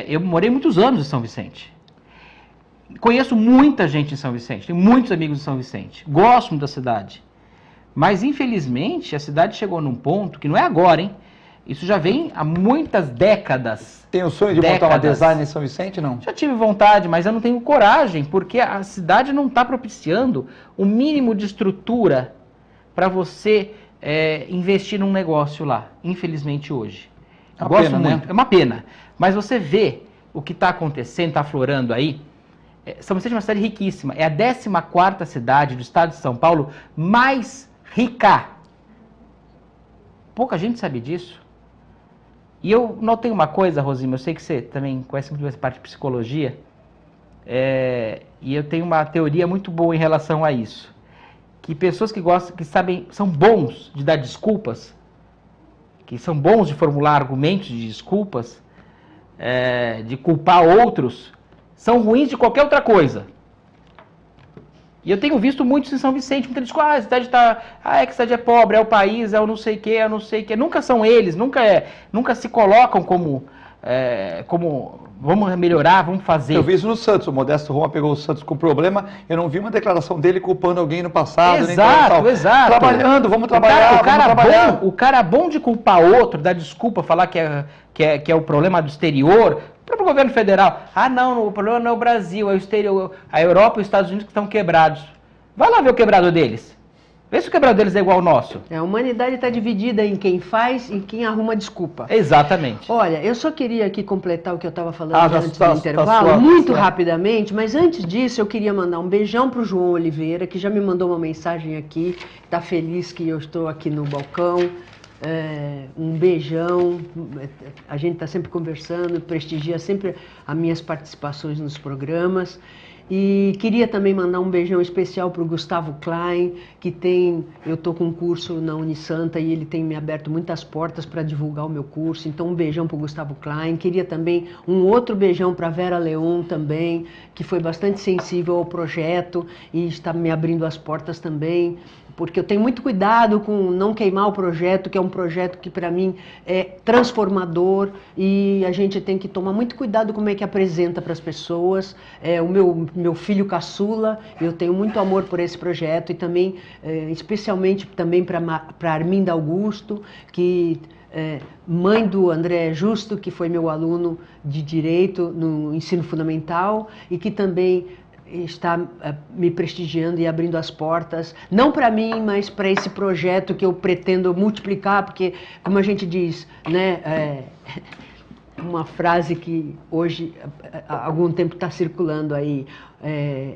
C: eu morei muitos anos em São Vicente. Conheço muita gente em São Vicente, tenho muitos amigos em São Vicente, gosto muito da cidade. Mas, infelizmente, a cidade chegou num ponto que não é agora, hein? Isso já vem há muitas décadas.
A: Tem o sonho de montar uma design em São Vicente, não?
C: Já tive vontade, mas eu não tenho coragem, porque a cidade não está propiciando o mínimo de estrutura para você investir num negócio lá, infelizmente hoje.
A: É uma pena, né?
C: É uma pena. Mas você vê o que está acontecendo, está aflorando aí. São Vicente é uma cidade riquíssima. É a 14ª cidade do estado de São Paulo mais rica. Pouca gente sabe disso. E eu notei uma coisa, Rosima, eu sei que você também conhece muito essa parte de psicologia, e eu tenho uma teoria muito boa em relação a isso. Que pessoas que gostam, que sabem, são bons de dar desculpas, que são bons de formular argumentos de desculpas, de culpar outros, são ruins de qualquer outra coisa. E eu tenho visto muitos em São Vicente, muita gente diz, a cidade está, que a cidade é pobre, é o país, é o não sei o que, é o não sei o que. Nunca são eles, nunca se colocam como vamos melhorar, vamos fazer.
A: Eu vi isso no Santos, o Modesto Roma pegou o Santos com problema, eu não vi uma declaração dele culpando alguém no passado.
C: Exato, exato.
A: Trabalhando, vamos trabalhar, vamos trabalhar.
C: O cara bom de culpar outro, dar desculpa, falar que é o problema do exterior, o próprio governo federal. Não, o problema não é o Brasil, é o exterior, a Europa e os Estados Unidos que estão quebrados. Vai lá ver o quebrado deles. Vê se o quebrado deles é igual ao nosso.
B: A humanidade está dividida em quem faz e quem arruma desculpa.
C: Exatamente.
B: Olha, eu só queria aqui completar o que eu estava falando antes do intervalo, muito rapidamente, mas antes disso eu queria mandar um beijão para o João Oliveira, que já me mandou uma mensagem aqui, está feliz que eu estou aqui no balcão. Um beijão, a gente está sempre conversando, prestigia sempre as minhas participações nos programas. E queria também mandar um beijão especial para o Gustavo Klein, eu estou com um curso na Unisanta e ele tem me aberto muitas portas para divulgar o meu curso, então um beijão para o Gustavo Klein. Queria também um outro beijão para a Vera Leon também, que foi bastante sensível ao projeto e está me abrindo as portas também, porque eu tenho muito cuidado com não queimar o projeto, que é um projeto que para mim é transformador e a gente tem que tomar muito cuidado como é que apresenta para as pessoas. O meu filho caçula, eu tenho muito amor por esse projeto e também, especialmente também para Arminda Augusto, que mãe do André Justo, que foi meu aluno de Direito no ensino fundamental e que também está me prestigiando e abrindo as portas, não para mim, mas para esse projeto que eu pretendo multiplicar, porque, como a gente diz, né, uma frase que hoje, há algum tempo está circulando aí,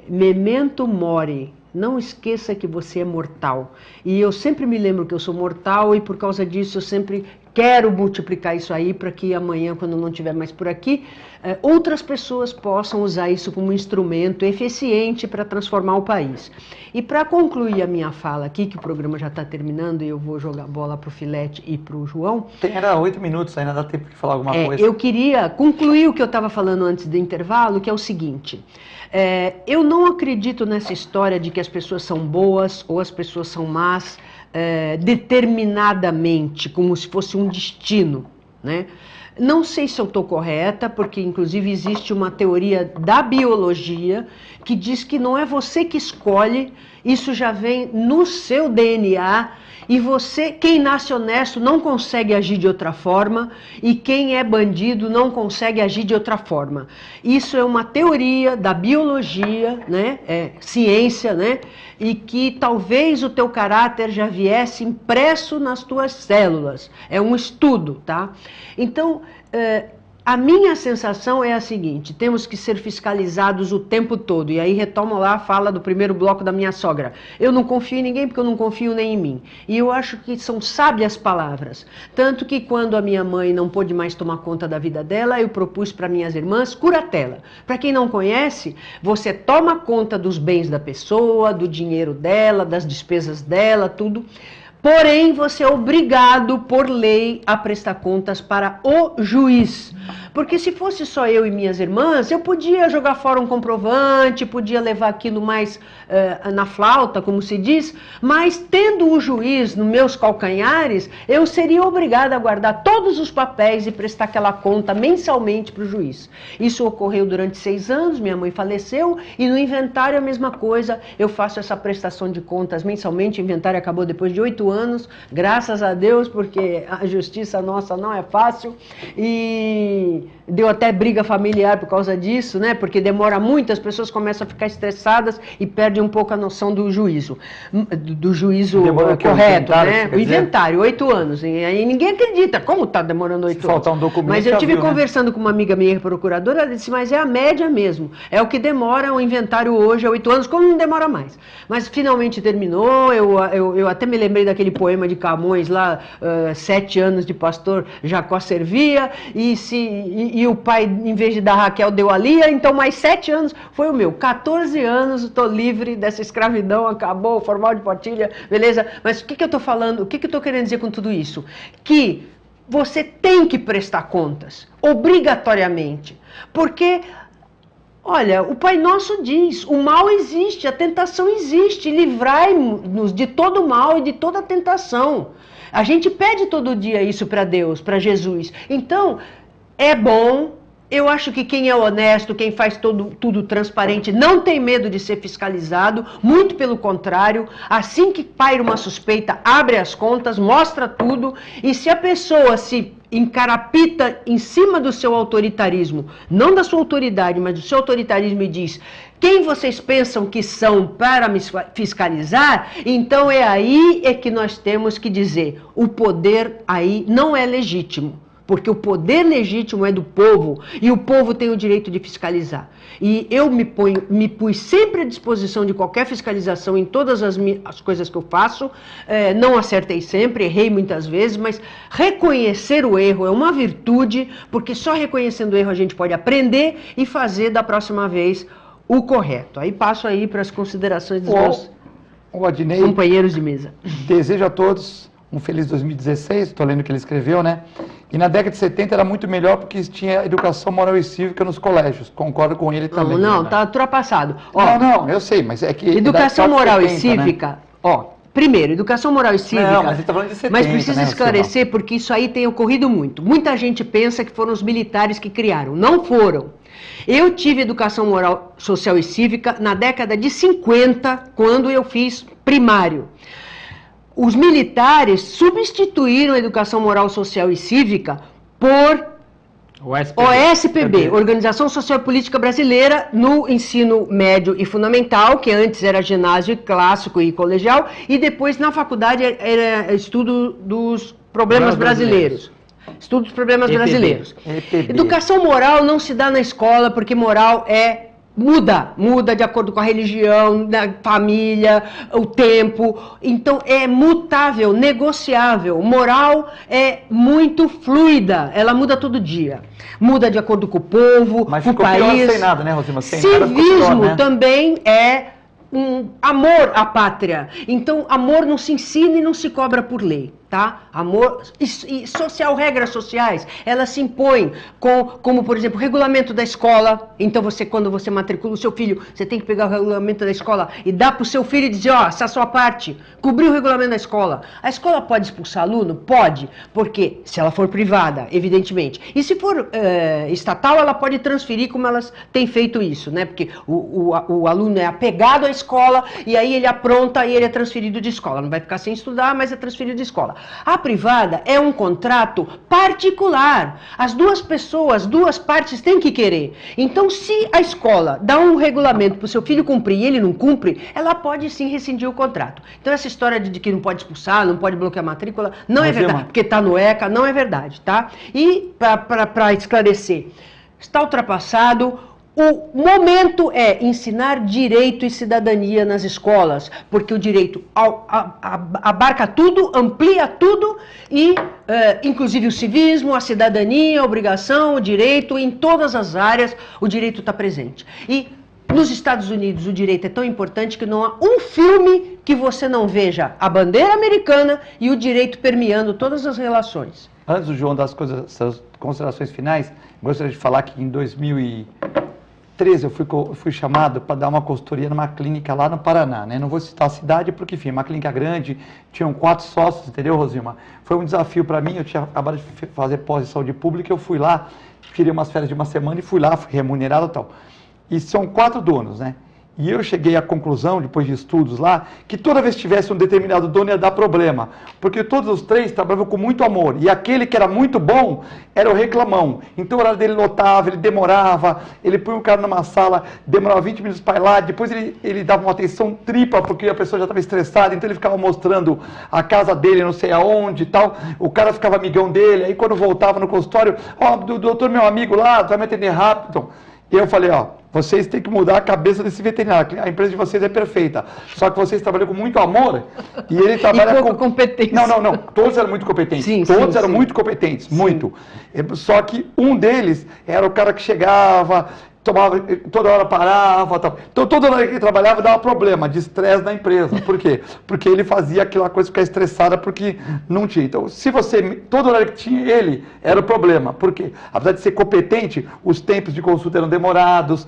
B: memento mori, não esqueça que você é mortal. E eu sempre me lembro que eu sou mortal e por causa disso eu sempre quero multiplicar isso aí para que amanhã, quando eu não estiver mais por aqui, outras pessoas possam usar isso como um instrumento eficiente para transformar o país. E para concluir a minha fala aqui, que o programa já está terminando e eu vou jogar a bola para o Filete e para o João.
A: Era 8 minutos, ainda dá tempo de falar alguma coisa.
B: Eu queria concluir o que eu estava falando antes do intervalo, que é o seguinte. Eu não acredito nessa história de que as pessoas são boas ou as pessoas são más determinadamente, como se fosse um destino, né? Não sei se eu estou correta, porque inclusive existe uma teoria da biologia que diz que não é você que escolhe, isso já vem no seu DNA e você, quem nasce honesto não consegue agir de outra forma e quem é bandido não consegue agir de outra forma. Isso é uma teoria da biologia, né? Ciência, né? E que talvez o teu caráter já viesse impresso nas tuas células. É um estudo, tá? Então, a minha sensação é a seguinte: temos que ser fiscalizados o tempo todo. E aí retomo lá a fala do primeiro bloco da minha sogra. Eu não confio em ninguém porque eu não confio nem em mim. E eu acho que são sábias palavras. Tanto que quando a minha mãe não pôde mais tomar conta da vida dela, eu propus para minhas irmãs curatela. Para quem não conhece, você toma conta dos bens da pessoa, do dinheiro dela, das despesas dela, tudo. Porém, você é obrigado por lei a prestar contas para o juiz. Porque se fosse só eu e minhas irmãs, eu podia jogar fora um comprovante, podia levar aquilo mais na flauta, como se diz, mas tendo o juiz nos meus calcanhares, eu seria obrigada a guardar todos os papéis e prestar aquela conta mensalmente para o juiz. Isso ocorreu durante 6 anos, minha mãe faleceu, e no inventário a mesma coisa, eu faço essa prestação de contas mensalmente, o inventário acabou depois de 8 anos, graças a Deus, porque a justiça nossa não é fácil, e deu até briga familiar por causa disso, né? Porque demora muito, as pessoas começam a ficar estressadas e perdem um pouco a noção do juízo correto, né? O inventário, 8 anos. E aí ninguém acredita, como está demorando 8 anos?
A: Faltar um documento.
B: Mas eu estive conversando com uma amiga minha, procuradora, ela disse, mas é a média mesmo. É o que demora o inventário hoje, é 8 anos, como não demora mais. Mas finalmente terminou, eu até me lembrei daquele poema de Camões lá, 7 anos de pastor Jacó servia, e o pai, em vez de dar Raquel, deu a Lia, então mais 7 anos foi o meu. 14 anos, estou livre dessa escravidão, acabou o formal de partilha, beleza? Mas o que eu estou falando, o que eu estou querendo dizer com tudo isso? Que você tem que prestar contas, obrigatoriamente, porque, olha, o Pai Nosso diz, o mal existe, a tentação existe, livrai-nos de todo mal e de toda tentação. A gente pede todo dia isso para Deus, para Jesus. Então, é bom, eu acho que quem é honesto, quem faz tudo transparente, não tem medo de ser fiscalizado, muito pelo contrário, assim que paira uma suspeita, abre as contas, mostra tudo, e se a pessoa se encarapita em cima do seu autoritarismo, não da sua autoridade, mas do seu autoritarismo e diz, quem vocês pensam que são para me fiscalizar? Então é aí que nós temos que dizer, o poder aí não é legítimo. Porque o poder legítimo é do povo, e o povo tem o direito de fiscalizar. E eu me pus sempre à disposição de qualquer fiscalização em todas as coisas que eu faço, não acertei sempre, errei muitas vezes, mas reconhecer o erro é uma virtude, porque só reconhecendo o erro a gente pode aprender e fazer da próxima vez o correto. Aí passo aí para as considerações dos meus companheiros de mesa.
A: Desejo a todos um feliz 2016, estou lendo o que ele escreveu, né? E na década de 70 era muito melhor porque tinha educação moral e cívica nos colégios. Concordo com ele também.
B: Não, está ultrapassado.
A: Não, eu sei, mas é que...
B: Educação moral 70, e cívica, né? Primeiro, educação moral e cívica...
A: Não, mas você está falando de 70,
B: mas precisa esclarecer, porque isso aí tem ocorrido muito. Muita gente pensa que foram os militares que criaram. Não foram. Eu tive educação moral, social e cívica na década de 50, quando eu fiz primário. Os militares substituíram a educação moral, social e cívica por OSPB, Organização Social e Política Brasileira, no ensino médio e fundamental, que antes era ginásio clássico e colegial, e depois na faculdade era estudo dos problemas brasileiros. Estudo dos problemas brasileiros. Educação moral não se dá na escola, porque moral muda de acordo com a religião, da família, o tempo. Então é mutável, negociável. Moral é muito fluida, ela muda todo dia. Muda de acordo com o povo, com o país.
A: Sem nada, né, Rosima?
B: Civismo também é um amor à pátria. Então, amor não se ensina e não se cobra por lei. Tá? Amor e social, regras sociais, elas se impõem como, por exemplo, o regulamento da escola. Então quando você matricula o seu filho, você tem que pegar o regulamento da escola e dar para o seu filho e dizer, essa é a sua parte, cobrir o regulamento da escola. A escola pode expulsar aluno? Pode, porque se ela for privada, evidentemente. E se for estatal, ela pode transferir, como elas têm feito isso, né? Porque o aluno é apegado à escola e aí ele apronta e ele é transferido de escola. Não vai ficar sem estudar, mas é transferido de escola. A privada é um contrato particular. As duas partes têm que querer. Então, se a escola dá um regulamento para o seu filho cumprir e ele não cumpre, ela pode sim rescindir o contrato. Então, essa história de que não pode expulsar, não pode bloquear a matrícula, não é verdade. Porque está no ECA, não é verdade, tá? E, para esclarecer, está ultrapassado. O momento é ensinar direito e cidadania nas escolas, porque o direito abarca tudo, amplia tudo e, inclusive, o civismo, a cidadania, a obrigação, o direito, em todas as áreas, o direito está presente. E nos Estados Unidos o direito é tão importante que não há um filme que você não veja a bandeira americana e o direito permeando todas as relações.
A: Antes, João, das suas considerações finais, gostaria de falar que em 2013 eu fui chamado para dar uma consultoria numa clínica lá no Paraná, né? Não vou citar a cidade porque, enfim, uma clínica grande, tinham 4 sócios, entendeu, Rosilma? Foi um desafio para mim, eu tinha acabado de fazer pós de saúde pública, eu fui lá, tirei umas férias de uma semana e fui lá, fui remunerado e tal. E são 4 donos, né? E eu cheguei à conclusão, depois de estudos lá, que toda vez que tivesse um determinado dono ia dar problema. Porque todos os 3 trabalhavam com muito amor. E aquele que era muito bom era o reclamão. Então o horário dele lotava, ele demorava, ele punha o cara numa sala, demorava 20 minutos para ir lá, depois ele dava uma atenção tripla, porque a pessoa já estava estressada, então ele ficava mostrando a casa dele, não sei aonde e tal. O cara ficava amigão dele, aí quando voltava no consultório, doutor, meu amigo lá, vai me atender rápido. E eu falei, vocês têm que mudar a cabeça desse veterinário. A empresa de vocês é perfeita. Só que vocês trabalham com muito amor e ele trabalha com
B: competência.
A: Não. Todos eram muito competentes. Todos eram muito competentes, muito. Só que um deles era o cara que chegava, tomava, toda hora parava, tal. Então toda hora que ele trabalhava dava problema de estresse na empresa. Por quê? Porque ele fazia aquela coisa ficar estressada porque não tinha. Então, se você, toda hora que tinha ele, era o problema. Por quê? Apesar de ser competente, os tempos de consulta eram demorados,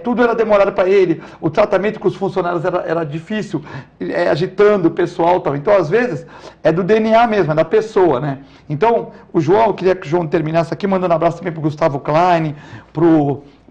A: tudo era demorado para ele, o tratamento com os funcionários era difícil, agitando o pessoal, tal. Então, às vezes, é do DNA mesmo, é da pessoa, né? Então, o João, eu queria que o João terminasse aqui, mandando um abraço também para o Gustavo Klein,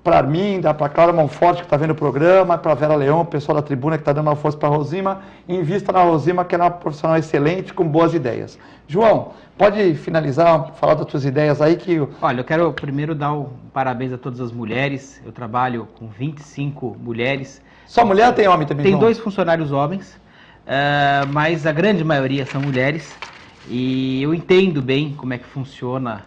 A: para Arminda, para a Clara Monforte, que está vendo o programa, para a Vera Leão, o pessoal da tribuna que está dando uma força para a Rosima. Invista na Rosima, que é uma profissional excelente, com boas ideias. João, pode finalizar, falar das suas ideias aí que...
C: Olha, eu quero primeiro dar um parabéns a todas as mulheres. Eu trabalho com 25 mulheres.
A: Só mulher ou tem homem também,
C: Tem
A: João?
C: 2 funcionários homens, mas a grande maioria são mulheres. E eu entendo bem como é que funciona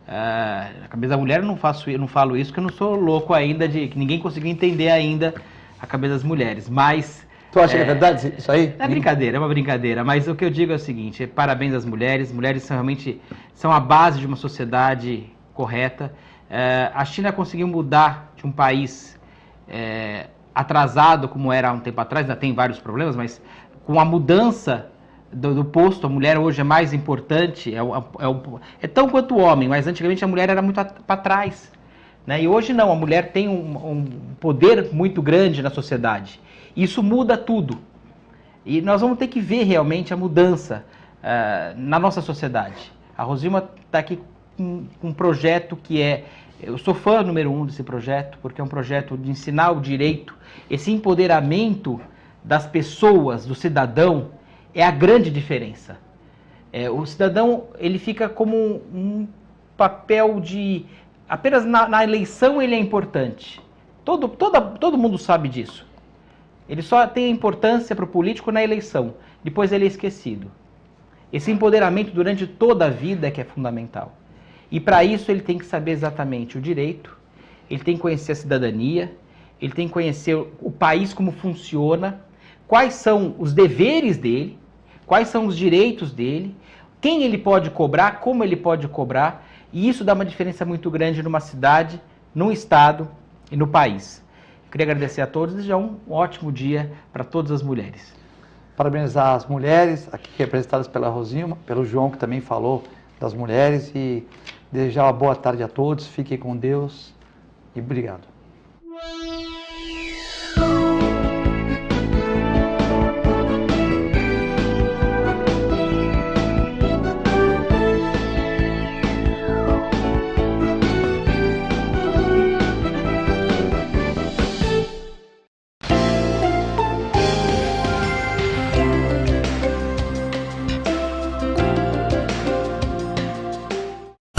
C: a cabeça da mulher. Eu não falo isso porque eu não sou louco ainda, de que ninguém conseguiu entender ainda a cabeça das mulheres, mas...
A: Tu acha que é verdade isso aí?
C: É brincadeira, é uma brincadeira, mas o que eu digo é o seguinte, parabéns às mulheres realmente são a base de uma sociedade correta. A China conseguiu mudar de um país atrasado como era há um tempo atrás, ainda tem vários problemas, mas com a mudança do posto, a mulher hoje é mais importante, é tão quanto o homem, mas antigamente a mulher era muito para trás, né? E hoje não, a mulher tem um poder muito grande na sociedade. Isso muda tudo. E nós vamos ter que ver realmente a mudança na nossa sociedade. A Rosilma está aqui com um projeto que eu sou fã número 1 desse projeto, porque é um projeto de ensinar o direito, esse empoderamento das pessoas, do cidadão, é a grande diferença. O cidadão, ele fica como um papel de... Apenas na eleição ele é importante. Todo mundo sabe disso. Ele só tem importância para o político na eleição. Depois ele é esquecido. Esse empoderamento durante toda a vida é que é fundamental. E para isso ele tem que saber exatamente o direito, ele tem que conhecer a cidadania, ele tem que conhecer o país como funciona, quais são os deveres dele, quais são os direitos dele, quem ele pode cobrar, como ele pode cobrar, e isso dá uma diferença muito grande numa cidade, num estado e no país. Eu queria agradecer a todos e desejar um ótimo dia para todas as mulheres.
A: Parabenizar as mulheres, aqui representadas pela Rosilma, pelo João, que também falou das mulheres, e desejar uma boa tarde a todos, fiquem com Deus e obrigado.